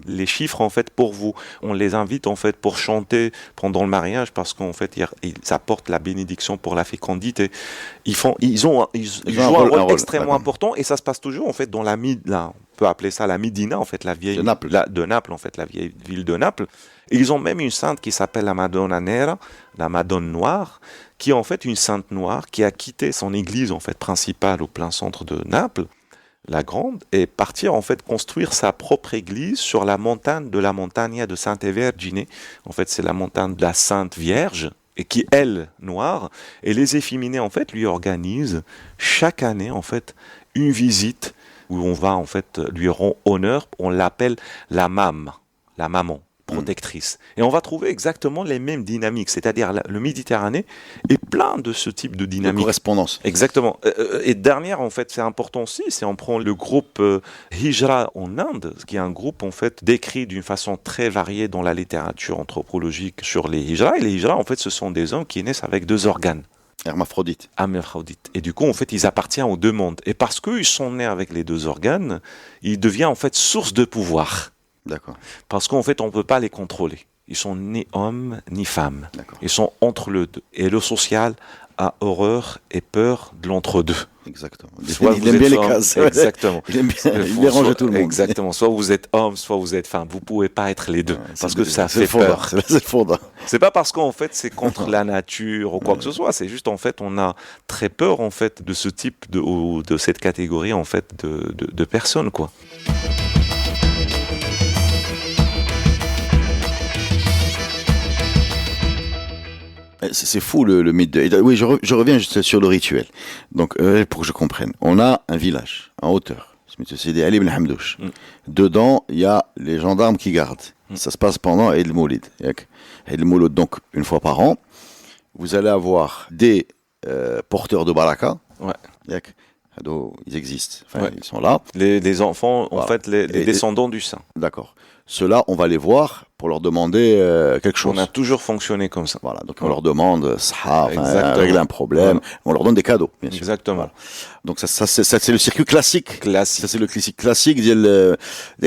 les chiffres, en fait, pour vous. On les invite, en fait, pour chanter pendant le mariage parce qu'en fait, ils apportent la bénédiction pour la fécondité. Ils jouent un rôle extrêmement important, et ça se passe toujours, en fait, dans on peut appeler ça la Médina, en fait, la vieille de Naples, en fait, la vieille ville de Naples. Et ils ont même une sainte qui s'appelle la Madonna Nera, la Madone Noire, qui est en fait une sainte noire qui a quitté son église, en fait, principale au plein centre de Naples, la Grande, et partir, en fait, construire sa propre église sur la montagne de la Montagna de Sante Vergine. En fait, c'est la montagne de la Sainte Vierge, et qui, elle, noire. Et les efféminés, en fait, lui organisent chaque année, en fait, une visite où on va, en fait, lui rendre honneur. On l'appelle la maman protectrice. Et on va trouver exactement les mêmes dynamiques, c'est-à-dire le Méditerranée est plein de ce type de dynamique. De correspondance. Exactement. Et dernière, en fait, c'est important aussi, c'est on prend le groupe Hijra en Inde, qui est un groupe, en fait, décrit d'une façon très variée dans la littérature anthropologique sur les Hijra. Et les Hijra, en fait, ce sont des hommes qui naissent avec 2 organes. Hermaphrodite. Hermaphrodite. Et du coup, en fait, ils appartiennent aux 2 mondes. Et parce qu'ils sont nés avec les 2 organes, ils deviennent, en fait, source de pouvoir. D'accord. Parce qu'en fait, on ne peut pas les contrôler. Ils sont ni hommes ni femmes. D'accord. Ils sont entre les deux. Et le social a horreur et peur de l'entre-deux. Exactement. Soit il aime bien les cases. Exactement. Il dérange tout le monde. Exactement. Soit vous êtes homme, soit vous êtes femme. Vous ne pouvez pas être les deux. Parce que ça fait peur. C'est le fondant. C'est pas parce qu'en fait c'est contre la nature ou quoi que ce soit. C'est juste, en fait, on a très peur, en fait, de ce type de cette catégorie, en fait, de personnes, quoi. C'est fou le mythe de... Oui, je reviens juste sur le rituel. Donc, pour que je comprenne, on a un village en hauteur. C'est Ali Ben Hamdouche. Dedans, il y a les gendarmes qui gardent. Ça se passe pendant Eid el-Moulid. Eid el-Moulid, donc, une fois par an. Vous allez avoir des porteurs de baraka. Ouais. Ils existent. Enfin, ils sont là. Les enfants, Voilà. en fait, les descendants du saint. D'accord. Ceux-là, on va les voir pour leur demander quelque chose. On a toujours fonctionné comme ça. Voilà, donc on leur demande, Exactement. règle un problème, on leur donne des cadeaux, bien sûr. Exactement. Voilà. Donc ça c'est le circuit classique. Classique. Ça c'est le classique d'El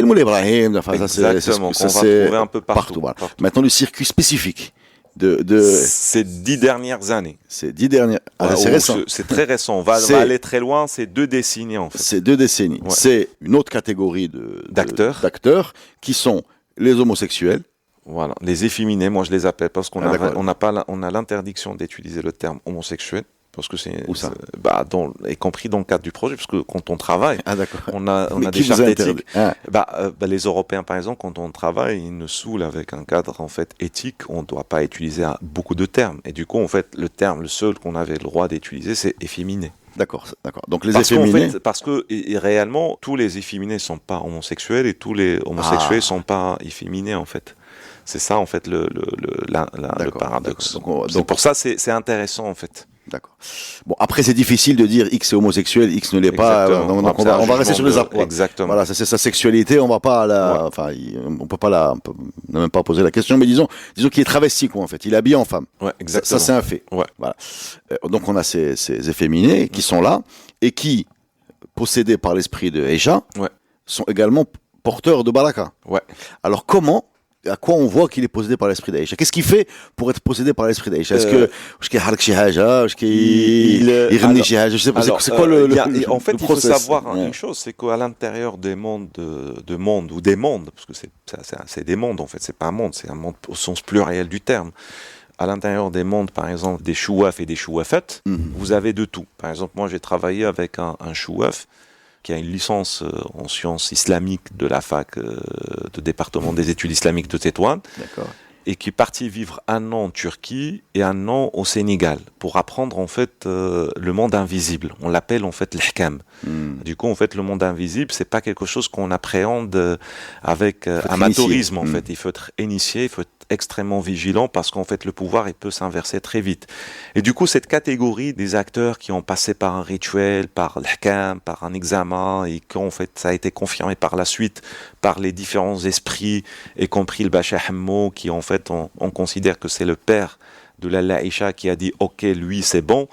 Moulay Ibrahim. Enfin, Exactement, ça, qu'on va c'est trouver un peu partout. Voilà. Partout. Maintenant le circuit spécifique de Ces 10 dernières années. ces 10 dernières. Ouais, c'est récent. C'est très récent. On va aller très loin. C'est 2 décennies, en fait. C'est 2 décennies. Ouais. C'est une autre catégorie d'acteurs qui sont les homosexuels. Voilà, les efféminés, moi je les appelle parce qu'on d'accord. on a l'interdiction d'utiliser le terme homosexuel parce que c'est Où ça y compris dans le cadre du projet, parce que quand on travaille, Ah d'accord. on a Mais des qui vous chartes interdit éthiques. Les Européens, par exemple, quand on travaille, ils nous saoulent avec un cadre, en fait, éthique. On ne doit pas utiliser beaucoup de termes. Et du coup, en fait, le seul qu'on avait le droit d'utiliser, c'est efféminé. D'accord. Donc les efféminés. Parce que réellement, tous les efféminés sont pas homosexuels et tous les homosexuels sont pas efféminés, en fait. C'est ça, en fait, le paradoxe. Donc pour ça, c'est intéressant, en fait. D'accord. Bon, après, c'est difficile de dire X est homosexuel, X ne l'est pas. Donc, on va rester sur les approches. Exactement. Voilà, c'est sa sexualité, on va pas enfin, on peut pas on n'a même pas poser la question, mais disons qu'il est travesti, quoi, en fait. Il est habillé en femme. Ouais, exactement. Ça, c'est un fait. Ouais. Voilà. Donc, on a ces efféminés qui sont là et qui, possédés par l'esprit de Aïcha, sont également porteur de baraka. Ouais. Alors comment, à quoi on voit qu'il est possédé par l'esprit d'Aïcha? Qu'est-ce qu'il fait pour être possédé par l'esprit d'Aïcha? Est-ce que il ramène chez Haja? Je sais pas. C'est quoi en fait, le il faut process? savoir une chose, c'est qu'à l'intérieur des mondes de mondes ou des mondes, parce que c'est des mondes en fait, c'est pas un monde, c'est un monde au sens pluriel du terme. À l'intérieur des mondes, par exemple, des chouaf et des chouafettes, vous avez de tout. Par exemple, moi, j'ai travaillé avec un chouaf qui a une licence en sciences islamiques de la fac de département des études islamiques de Tétouan. D'accord. Et qui est parti vivre 1 an en Turquie et 1 an au Sénégal pour apprendre en fait le monde invisible. On l'appelle en fait l'ihkam. Du coup, en fait, le monde invisible, c'est pas quelque chose qu'on appréhende avec amateurisme. En fait, il faut être initié, il faut être extrêmement vigilant parce qu'en fait, le pouvoir il peut s'inverser très vite. Et du coup, cette catégorie des acteurs qui ont passé par un rituel, par l'ihkam, par un examen et qu'en fait, ça a été confirmé par la suite par les différents esprits, y compris le Bacha Hammo, qui en fait, on considère que c'est le père de la Aïcha qui a dit « Ok, lui, c'est bon »,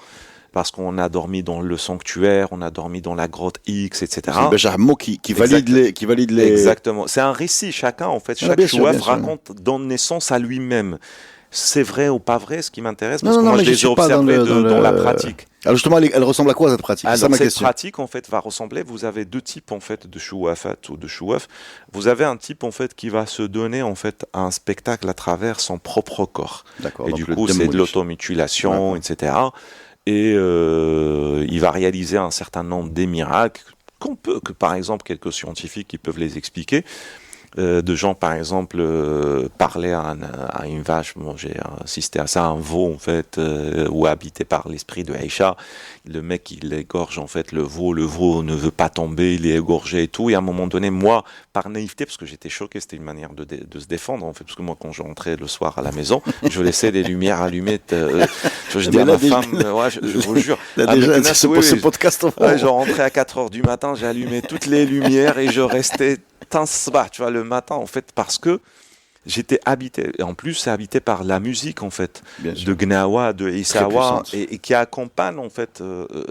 parce qu'on a dormi dans le sanctuaire, on a dormi dans la grotte X, etc. C'est le Bacha Hammo qui valide les... Exactement. C'est un récit, chacun, en fait, chaque chouaf raconte, donne naissance à lui-même. C'est vrai ou pas vrai, ce qui m'intéresse, parce que moi, je les ai observés dans la pratique. Alors justement, elle ressemble à quoi cette pratique? Alors, c'est ça ma cette question. pratique, en fait, va ressembler, vous avez 2 types, en fait, de chouafat ou de chouaf. Vous avez un type, en fait, qui va se donner, en fait, un spectacle à travers son propre corps. D'accord. Et du coup, c'est de l'automutilation, etc. Et il va réaliser un certain nombre des miracles que par exemple, quelques scientifiques qui peuvent les expliquer. De gens, par exemple, parlaient à une vache, bon, j'ai assisté à ça, un veau, en fait, ou habité par l'esprit de Aïcha. Le mec, il égorge, en fait, le veau ne veut pas tomber, il est égorgé et tout. Et à un moment donné, moi, par naïveté, parce que j'étais choqué, c'était une manière de se défendre, en fait, parce que moi, quand je rentrais le soir à la maison, je laissais les lumières allumées. Je dis à ma femme, je vous jure. Ce podcast, je rentrais à 4h du matin, j'allumais toutes les lumières et je restais tu vois, le matin, en fait, parce que j'étais habité, et en plus c'est habité par la musique, en fait, de Gnawa, de Issawa, et qui accompagne, en fait,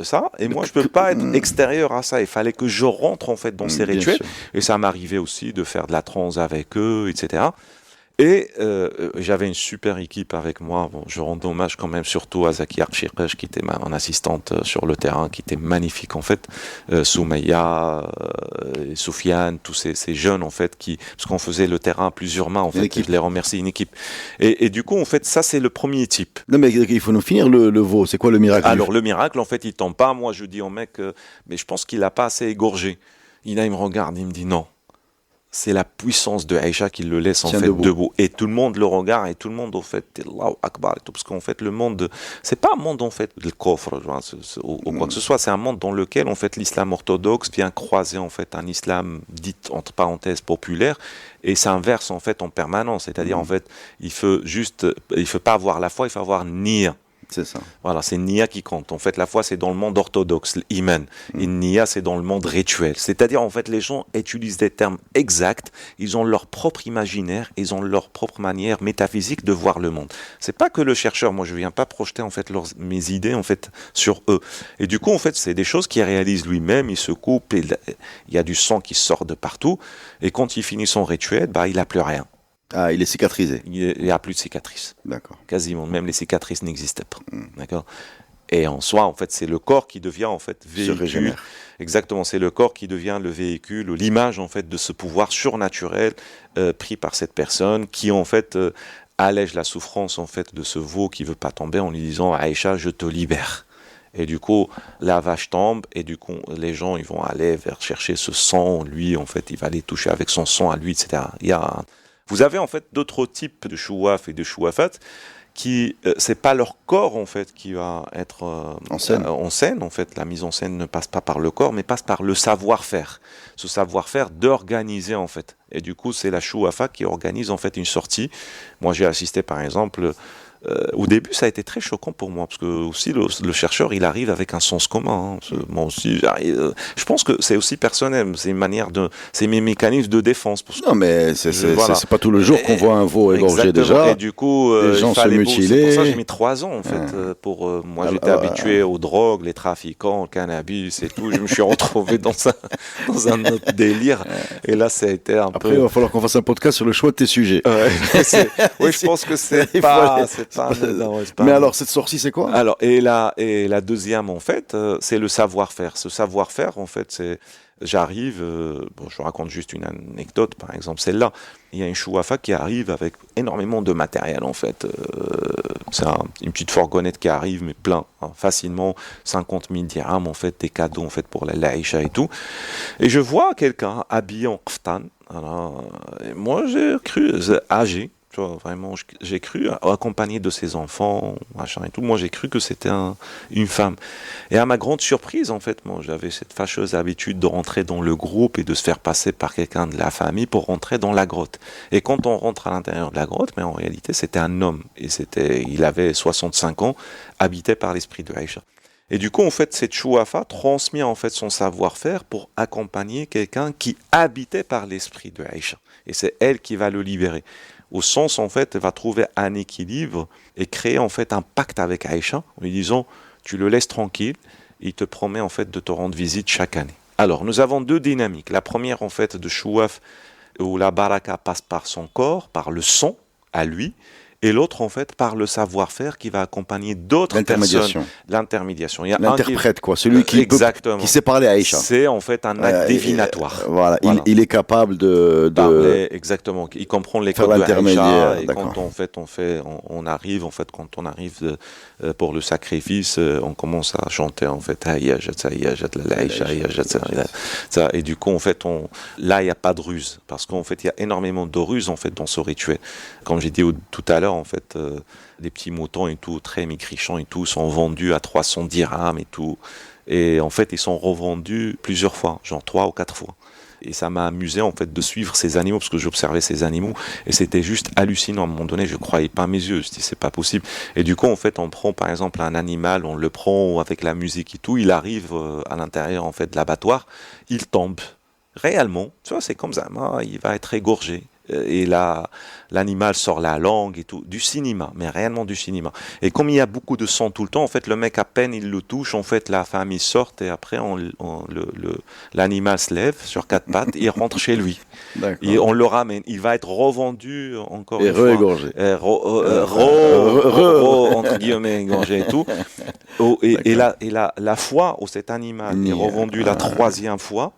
ça, et moi je peux pas être extérieur à ça, il fallait que je rentre, en fait, dans ces rituels, et ça m'arrivait aussi de faire de la transe avec eux, etc. Et j'avais une super équipe avec moi. Bon, je rends hommage quand même surtout à Zaki Archiraj, qui était mon assistante sur le terrain, qui était magnifique en fait. Soumeya, Soufiane, tous ces jeunes en fait, parce qu'on faisait le terrain à plusieurs mains en fait. Je les remercie, une équipe. Et du coup en fait, ça c'est le premier type. Non mais il faut nous finir le veau. C'est quoi le miracle? Alors le miracle en fait, il tombe pas. Moi je dis au mec, mais je pense qu'il a pas assez égorgé. Il me regarde, il me dit non. C'est la puissance de Aïcha qui le laisse en fait debout. Et tout le monde le regarde et tout le monde, en fait, Allahu Akbar et tout. Parce qu'en fait, le monde, c'est pas un monde, en fait, de coffre ou quoi que ce soit. C'est un monde dans lequel, en fait, l'islam orthodoxe vient croiser, en fait, un islam dit, entre parenthèses, populaire et s'inverse, en fait, en permanence. C'est-à-dire, en fait, il faut pas avoir la foi, il faut avoir Nia. C'est ça. Voilà, c'est Nia qui compte. En fait, la foi, c'est dans le monde orthodoxe, l'iman. Et Nia, c'est dans le monde rituel. C'est-à-dire, en fait, les gens utilisent des termes exacts, ils ont leur propre imaginaire, ils ont leur propre manière métaphysique de voir le monde. C'est pas que le chercheur, moi, je viens pas projeter, en fait, mes idées, en fait, sur eux. Et du coup, en fait, c'est des choses qu'il réalise lui-même, il se coupe, il y a du sang qui sort de partout, et quand il finit son rituel, il a plus rien. Ah, il est cicatrisé. Il n'y a plus de cicatrices. D'accord. Quasiment. Même les cicatrices n'existaient pas. D'accord. Et en soi, en fait, c'est le corps qui devient, en fait, véhicule. Exactement. C'est le corps qui devient le véhicule, ou l'image, en fait, de ce pouvoir surnaturel pris par cette personne qui, en fait, allège la souffrance, en fait, de ce veau qui veut pas tomber en lui disant « Aïcha, je te libère ». Et du coup, la vache tombe, et du coup, les gens, ils vont aller chercher ce sang. Lui, en fait, il va aller toucher avec son sang à lui, etc. Vous avez en fait d'autres types de chouaf et de chouafat qui, c'est pas leur corps en fait qui va être en scène. En fait, la mise en scène ne passe pas par le corps, mais passe par le savoir-faire. Ce savoir-faire d'organiser en fait. Et du coup, c'est la chouafa qui organise en fait une sortie. Moi, j'ai assisté par exemple Au début, ça a été très choquant pour moi, parce que aussi le chercheur, il arrive avec un sens commun. Hein. Moi aussi, je pense que c'est aussi personnel, c'est mes mécanismes de défense. Parce que Non, mais c'est pas tout le jour qu'on voit un veau égorgé déjà. Et du coup, les gens se mutilent. C'est pour ça que j'ai mis 3 ans en fait. Moi, j'étais habitué aux drogues, les trafiquants, le cannabis et tout. Je me suis retrouvé dans un autre délire. Et là, ça a été un peu. Après, il va falloir qu'on fasse un podcast sur le choix de tes sujets. Oui, je pense que c'est pas. Mais alors, cette sortie, c'est quoi? Alors, et la deuxième, en fait, c'est le savoir-faire. Ce savoir-faire, en fait, j'arrive, je raconte juste une anecdote, par exemple, celle-là. Il y a une chouafa qui arrive avec énormément de matériel, en fait. C'est une petite fourgonnette qui arrive, mais plein, hein, facilement, 50 000 dirhams, en fait, des cadeaux, en fait, pour la Aïcha et tout. Et je vois quelqu'un habillé en kaftan. Et moi, j'ai cru, âgé. Tu vois, vraiment, j'ai cru, accompagné de ses enfants, machin et tout, moi j'ai cru que c'était une femme. Et à ma grande surprise, en fait, moi j'avais cette fâcheuse habitude de rentrer dans le groupe et de se faire passer par quelqu'un de la famille pour rentrer dans la grotte. Et quand on rentre à l'intérieur de la grotte, mais en réalité c'était un homme, et il avait 65 ans, habité par l'esprit de Aïcha. Et du coup, en fait, cette chouafa transmet en fait son savoir-faire pour accompagner quelqu'un qui habitait par l'esprit de Aïcha. Et c'est elle qui va le libérer. Au sens, en fait, elle va trouver un équilibre et créer, en fait, un pacte avec Aïcha en lui disant, tu le laisses tranquille, et il te promet, en fait, de te rendre visite chaque année. Alors, nous avons 2 dynamiques. La première, en fait, de Chouaf, où la baraka passe par son corps, par le son, à lui, et l'autre, en fait, par le savoir-faire qui va accompagner d'autres personnes. L'intermédiation. L'interprète, quoi. Celui qui sait parler à Aïcha. C'est, en fait, un acte divinatoire. Voilà. Il est capable de parler, exactement. Il comprend les codes de Aïcha. Et quand, en fait, on arrive, pour le sacrifice, on commence à chanter, en fait, et du coup, en fait, là, il n'y a pas de ruse. Parce qu'en fait, il y a énormément de ruse, en fait, dans ce rituel. Comme j'ai dit tout à l'heure, en fait, les petits moutons et tout, très maigrichants et tout, sont vendus à 300 dirhams et tout. Et en fait, ils sont revendus plusieurs fois, genre 3 ou 4 fois. Et ça m'a amusé, en fait, de suivre ces animaux, parce que j'observais ces animaux, et c'était juste hallucinant. À un moment donné, je croyais pas à mes yeux. Je dis, c'est pas possible. Et du coup, en fait, on prend, par exemple, un animal, on le prend avec la musique et tout, il arrive à l'intérieur, en fait, de l'abattoir, il tombe. Réellement, tu vois, c'est comme ça, il va être égorgé. Et là, l'animal sort la langue et tout, du cinéma, mais réellement du cinéma. Et comme il y a beaucoup de sang tout le temps, en fait, le mec, à peine il le touche, en fait, la famille sort et après, l'animal se lève sur 4 pattes et il rentre chez lui. Et on le ramène. Il va être revendu encore une fois. Re-égorgé. Entre guillemets, égorgé et tout. Et la fois où cet animal est revendu la 3e fois,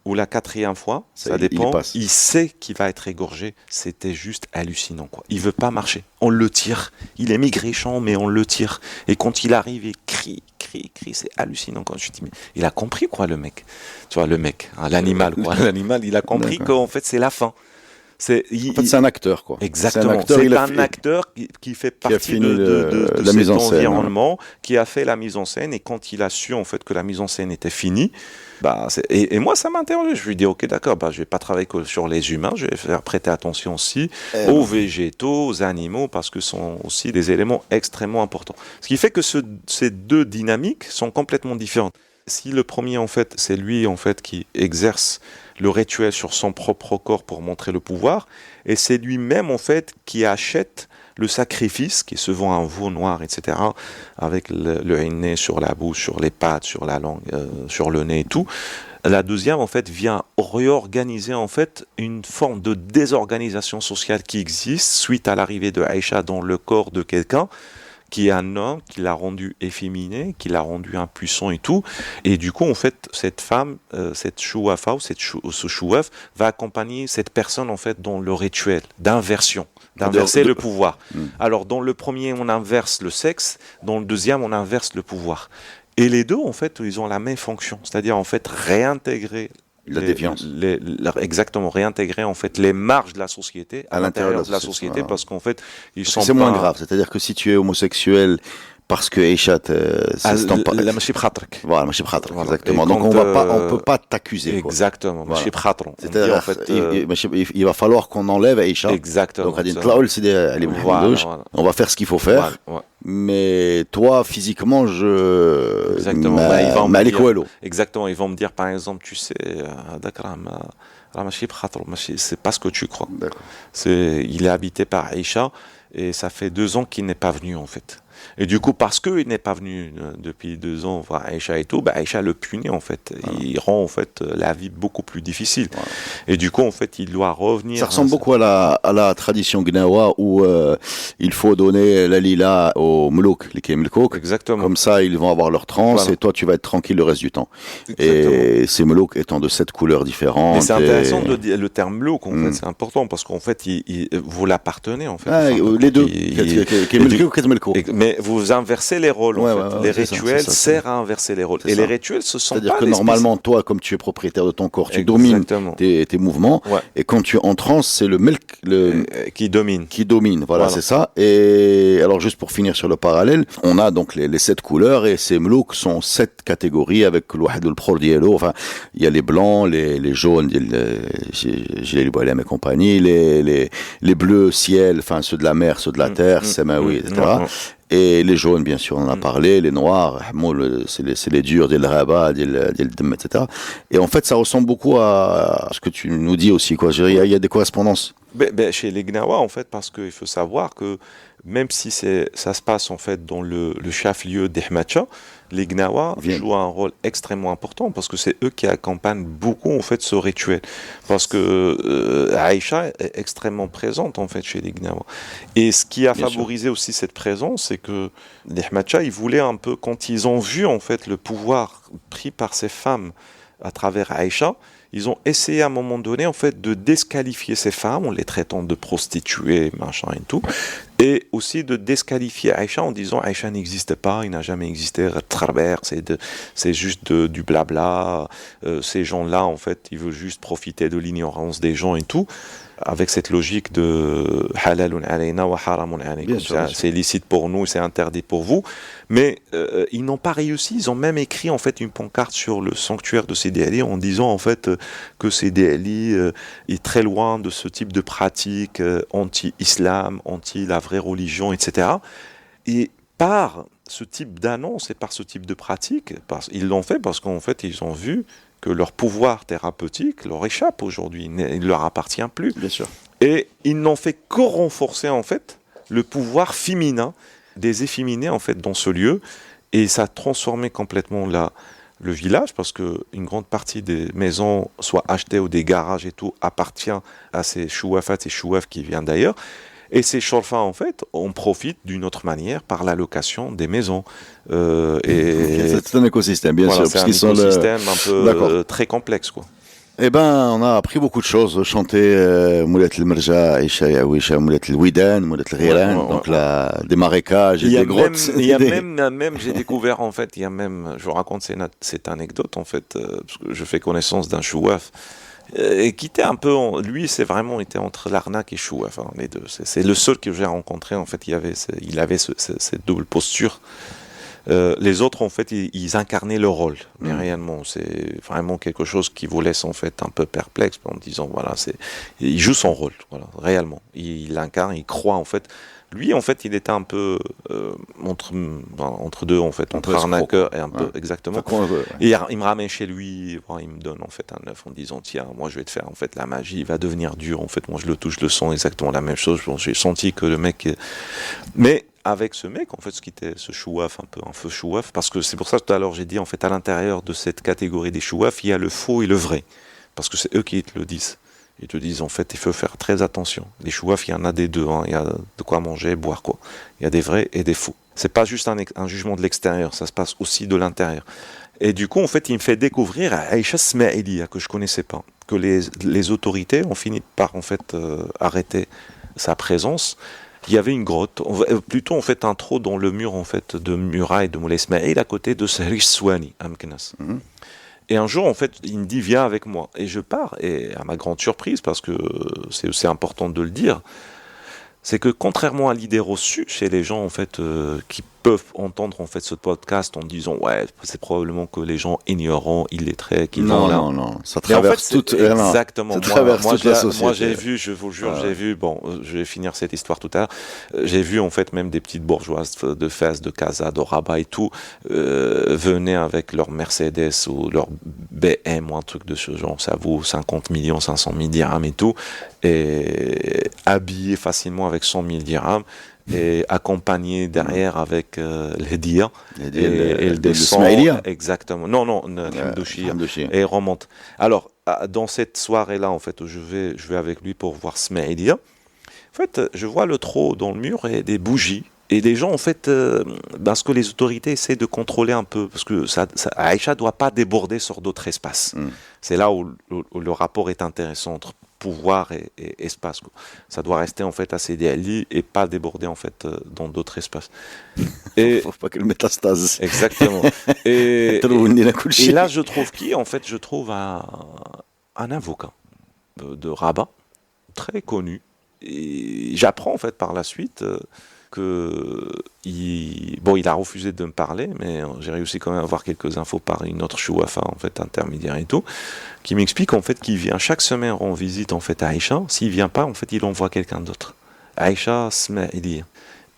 ou la 4e fois, ça dépend, il sait qu'il va être égorgé. C'était juste hallucinant, quoi. Il veut pas marcher. On le tire. Il est maigrichant, mais on le tire. Et quand il arrive, il crie. C'est hallucinant. Quand je dis, mais il a compris, quoi, le mec. Tu vois, le mec, hein, l'animal, quoi. L'animal, il a compris qu'en fait, c'est la fin. C'est un acteur, quoi. Exactement. C'est un acteur qui fait partie de la mise en scène, environnement, qui a fait la mise en scène. Et quand il a su, en fait, que la mise en scène était finie, et moi, ça m'a interrogé. Je lui ai dit, ok, d'accord, je vais pas travailler que sur les humains, je vais faire prêter attention aussi aux végétaux, aux animaux, parce que ce sont aussi des éléments extrêmement importants. Ce qui fait que ces 2 dynamiques sont complètement différentes. Si le premier, en fait, c'est lui, en fait, qui exerce le rituel sur son propre corps pour montrer le pouvoir, et c'est lui-même, en fait, qui achète le sacrifice, qui se vend un veau noir, etc., avec le henné sur la bouche, sur les pattes, sur la langue, sur le nez et tout. La deuxième, en fait, vient réorganiser, en fait, une forme de désorganisation sociale qui existe suite à l'arrivée de Aïcha dans le corps de quelqu'un, qui est un homme, qui l'a rendu efféminé, qui l'a rendu impuissant et tout. Et du coup, en fait, cette femme, cette chouafa ou ce chouaf va accompagner cette personne, en fait, dans le rituel d'inversion, d'inverser le pouvoir. Alors, dans le premier, on inverse le sexe. Dans le deuxième, on inverse le pouvoir. Et les 2, en fait, ils ont la même fonction. C'est-à-dire, en fait, réintégrer la déviance. Exactement, réintégrer en fait les marges de la société à l'intérieur de la société, parce qu'en fait, c'est moins grave. C'est-à-dire que si tu es homosexuel Parce que Aïcha, la machib khatrak. Voilà, machib khatrak, Voilà. exactement. Et Donc quand, on peut pas t'accuser. Quoi. Exactement, Voilà. machib khatron. C'est-à-dire, En fait, il va falloir qu'on enlève Aïcha. exactement. Donc, on va faire ce qu'il faut faire. Voilà, ouais. Mais toi, physiquement, Exactement. Exactement. Ils vont me dire, par exemple, tu sais, c'est pas ce que tu crois. D'accord. Il est habité par Aïcha et ça fait 2 ans qu'il n'est pas venu en fait. Et du coup, parce qu'il n'est pas venu depuis 2 ans voir Aïcha et tout, Aïcha le punit en fait. Voilà. Il rend en fait la vie beaucoup plus difficile. Voilà. Et du coup, en fait, il doit revenir. Ça ressemble beaucoup à la tradition gnawa où il faut donner la lila aux moulouk, les kémilkouk. Exactement. Comme ça, ils vont avoir leur transe et toi, tu vas être tranquille le reste du temps. Exactement. Et ces moulouk étant de 7 couleurs différentes. Mais c'est intéressant de dire le terme moulouk, en fait, c'est important parce qu'en fait, vous l'appartenez en fait. Ah, les deux. Mais vous inversez les rôles, en fait. Les rituels servent à inverser les rôles. Et les rituels, ce sont C'est-à-dire que normalement, toi, comme tu es propriétaire de ton corps, tu domines tes mouvements. Ouais. Et quand tu es en transe, c'est le melk qui domine. Qui domine, voilà, c'est ça. Et alors, juste pour finir sur le parallèle, on a donc les 7 couleurs et ces mlouks sont 7 catégories avec le wahd al-pror dielo. Enfin, il y a les blancs, les jaunes, j'ai les boilem et compagnie, les bleus ciel, enfin ceux de la mer, ceux de la terre, semawi, etc. Et les jaunes, bien sûr, on en a parlé, les noirs, c'est les durs, des rabat, des dem, etc. Et en fait, ça ressemble beaucoup à ce que tu nous dis aussi, quoi. Il y a des correspondances. Chez les Gnawa, en fait, parce qu'il faut savoir que même si ça se passe en fait dans le chef-lieu d'Ehmacha, les Gnawa jouent un rôle extrêmement important parce que c'est eux qui accompagnent beaucoup en fait ce rituel. Parce que Aïcha est extrêmement présente en fait chez les Gnawa. Et ce qui a favorisé aussi cette présence, c'est que les Ahmadcha, ils voulaient un peu, quand ils ont vu en fait le pouvoir pris par ces femmes à travers Aïcha, ils ont essayé à un moment donné en fait de disqualifier ces femmes en les traitant de prostituées, machin et tout, et aussi de disqualifier Aïcha en disant Aïcha n'existe pas, il n'a jamais existé, c'est juste du blabla, ces gens-là en fait ils veulent juste profiter de l'ignorance des gens et tout, avec cette logique de halalun alayna wa haramun alaykum, c'est licite pour nous, c'est interdit pour vous, mais ils n'ont pas réussi. Ils ont même écrit en fait une pancarte sur le sanctuaire de Sidi Ali en disant en fait que Sidi Ali est très loin de ce type de pratique anti-islam, anti la vraie religion, etc. Et par ce type d'annonce et par ce type de pratique, ils l'ont fait parce qu'en fait ils ont vu que leur pouvoir thérapeutique leur échappe aujourd'hui, il ne leur appartient plus. Bien sûr. Et ils n'ont fait que renforcer en fait le pouvoir féminin des efféminés en fait dans ce lieu, et ça a transformé complètement le village parce que une grande partie des maisons, soit achetées ou des garages et tout, appartient à ces chouafats et chouafs qui viennent d'ailleurs. Et ces chorfas, en fait, on profite d'une autre manière par la location des maisons. C'est un écosystème, bien sûr. C'est un écosystème un peu très complexe, quoi. Eh ben, on a appris beaucoup de choses. Chanter Moulet el-Merja, Aïcha Yaouisha, Moulet el-Widan, Moulet el-Ghiran, donc des marécages et des grottes. Il y a même, j'ai découvert, en fait, je vous raconte cette anecdote, en fait, parce que je fais connaissance d'un chouaf. Et qui était un peu, lui, c'est vraiment été entre l'arnaque et chou, enfin les deux. C'est le seul que j'ai rencontré en fait. Il avait cette double posture. Les autres en fait, ils incarnaient le rôle, mais réellement, c'est vraiment quelque chose qui vous laisse en fait un peu perplexe en disant voilà, il joue son rôle, voilà, réellement. Il incarne, il croit en fait. Lui, en fait, il était un peu entre deux, en fait, entre arnaqueur et un peu, exactement. Et il me ramène chez lui, il me donne en fait un œuf en disant tiens, moi je vais te faire en fait la magie, il va devenir dur. En fait, moi je le touche, je le sens exactement la même chose. J'ai senti que le mec, mais avec ce mec, en fait, ce qui était ce chouaf, un peu un feu chouaf, parce que c'est pour ça que tout à l'heure j'ai dit en fait à l'intérieur de cette catégorie des chouafs, il y a le faux et le vrai, parce que c'est eux qui te le disent. Ils te disent, en fait, il faut faire très attention. Les chouafs, il y en a des deux. Il y a de quoi manger, boire, quoi. Il y a des vrais et des faux. C'est pas juste un jugement de l'extérieur, ça se passe aussi de l'intérieur. Et du coup, en fait, il me fait découvrir Aïcha Smaïlia, que je connaissais pas. Que les autorités ont fini par, en fait, arrêter sa présence. Il y avait une grotte, plutôt, en fait, un trou dans le mur, en fait, de muraille de Moulay Ismaïl, à côté de Sahrish Swani, à Meknas. Et un jour, en fait, il me dit, viens avec moi. Et je pars, et à ma grande surprise, parce que c'est aussi important de le dire, c'est que contrairement à l'idée reçue chez les gens, en fait, qui peuvent entendre en fait ce podcast en disant ouais, c'est probablement que les gens ignorants, illettrés, qui vont là. Non, ça Mais en traverse fait, toute, exactement. ça traverse toute la société. Moi, j'ai vu, je vous jure, j'ai vu. Bon, je vais finir cette histoire tout à l'heure. J'ai vu en fait même des petites bourgeoises de Fès, de Casa, de Rabat et tout venaient avec leur Mercedes ou leur BM ou un truc de ce genre. Ça vaut 50 millions, 500 000 dirhams et tout, et habillés facilement avec 100 000 dirhams. Et accompagné derrière avec l'Hedia et le descend. Exactement. Non, Hamdouchia. Et remonte. Alors, dans cette soirée-là, en fait, où je vais avec lui pour voir Smaïlia, en fait, je vois le trot dans le mur et des bougies. Et des gens, en fait, parce que les autorités essaient de contrôler un peu, parce que Aïcha ne doit pas déborder sur d'autres espaces. C'est là où le rapport est intéressant entre pouvoir et espace, quoi. Ça doit rester en fait à CDLI et pas déborder en fait dans d'autres espaces. Et faut pas que le métastase. Exactement. Et là je trouve un avocat de Rabat très connu. Et j'apprends en fait par la suite il a refusé de me parler, mais j'ai réussi quand même à avoir quelques infos par une autre chouafa en fait intermédiaire et tout, qui m'explique en fait qu'il vient chaque semaine en visite en fait à Aïcha. S'il vient pas, en fait, il envoie quelqu'un d'autre. Aïcha Smaïlia.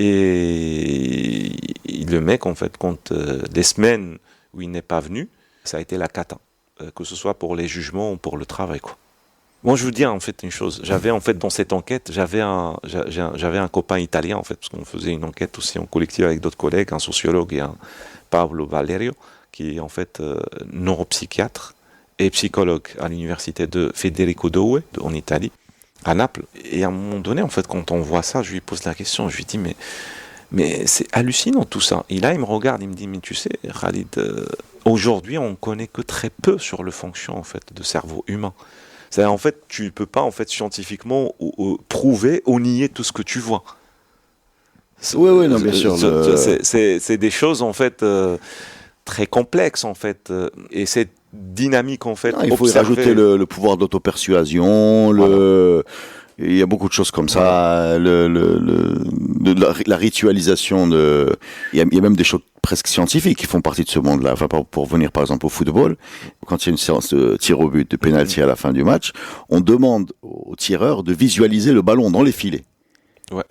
Et le mec en fait, quand les semaines où il n'est pas venu, ça a été la cata, que ce soit pour les jugements ou pour le travail, quoi. Moi, je vous dis en fait une chose. J'avais en fait dans cette enquête, j'avais un copain italien en fait, parce qu'on faisait une enquête aussi en collectif avec d'autres collègues, un sociologue et un Paolo Valerio, qui est en fait neuropsychiatre et psychologue à l'université de Federico Douai en Italie, à Naples. Et à un moment donné, en fait, quand on voit ça, je lui pose la question, je lui dis mais c'est hallucinant tout ça. Et là, il me regarde, il me dit mais tu sais, Khalid, aujourd'hui, on connaît que très peu sur le fonction en fait de cerveau humain. C'est-à-dire, en fait, tu ne peux pas, en fait, scientifiquement prouver ou nier tout ce que tu vois. Oui, non, bien sûr. C'est des choses, en fait, très complexes, en fait. Et cette dynamique, en fait, non, il faut y rajouter le pouvoir d'autopersuasion, voilà. Il y a beaucoup de choses comme ça, la ritualisation il y a même des choses presque scientifiques qui font partie de ce monde-là. Enfin, pour venir par exemple au football, quand il y a une séance de tir au but, de pénalty à la fin du match, on demande aux tireurs de visualiser le ballon dans les filets. Ouais.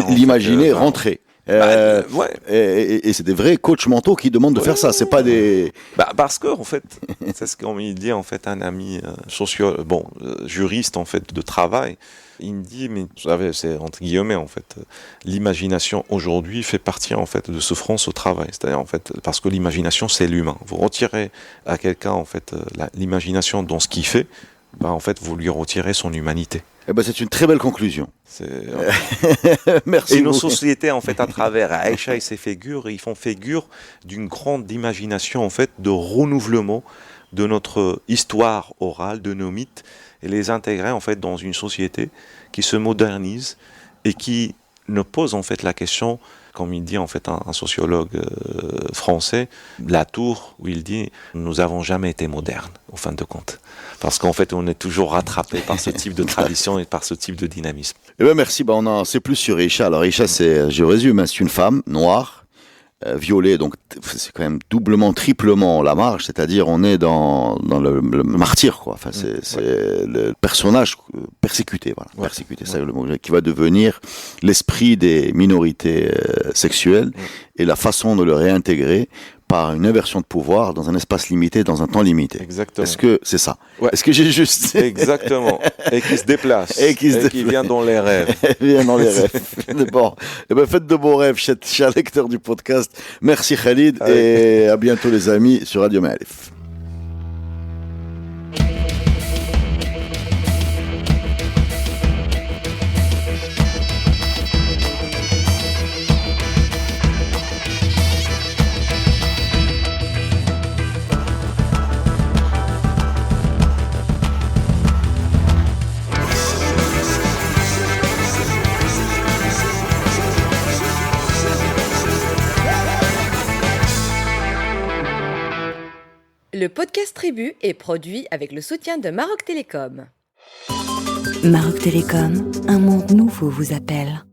L'imaginer rentrer. Ouais. Et c'est des vrais coachs mentaux qui demandent de faire ça. C'est pas des. Parce que en fait, c'est ce qu'on me dit en fait un ami juriste en fait de travail. Il me dit, mais vous savez, c'est entre guillemets en fait, l'imagination aujourd'hui fait partie en fait de souffrance au travail. C'est-à-dire en fait, parce que l'imagination c'est l'humain. Vous retirez à quelqu'un en fait l'imagination dans ce qu'il fait, en fait vous lui retirez son humanité. Eh ben, c'est une très belle conclusion. Merci. Et nos sociétés, en fait, à travers Aïcha et ses figures, ils font figure d'une grande imagination, en fait, de renouvellement de notre histoire orale, de nos mythes, et les intégrer, en fait, dans une société qui se modernise et qui ne pose, en fait, la question, comme il dit, en fait, un sociologue français, Latour, où il dit « Nous n'avons jamais été modernes, au fin de compte ». Parce qu'en fait, on est toujours rattrapé par ce type de tradition et par ce type de dynamisme. Eh ben merci. On en sait plus sur Aïcha. Alors Aïcha, je résume, c'est une femme noire, violée, donc c'est quand même doublement, triplement la marge. C'est-à-dire, on est dans le martyr, quoi. Enfin, c'est le personnage persécuté, voilà, persécuté. C'est le mot qui va devenir l'esprit des minorités sexuelles et la façon de le réintégrer par une inversion de pouvoir dans un espace limité, dans un temps limité. Exactement. Est-ce que c'est ça? Est-ce que j'ai juste... Exactement. Et qui se déplace. Et qui vient dans les rêves. Vient dans les rêves. Bon. Eh ben, faites de beaux rêves, chers lecteurs du podcast. Merci Khalid et à bientôt les amis sur Radio Ma'arif. Le podcast Tribu est produit avec le soutien de Maroc Télécom. Maroc Télécom, un monde nouveau vous appelle.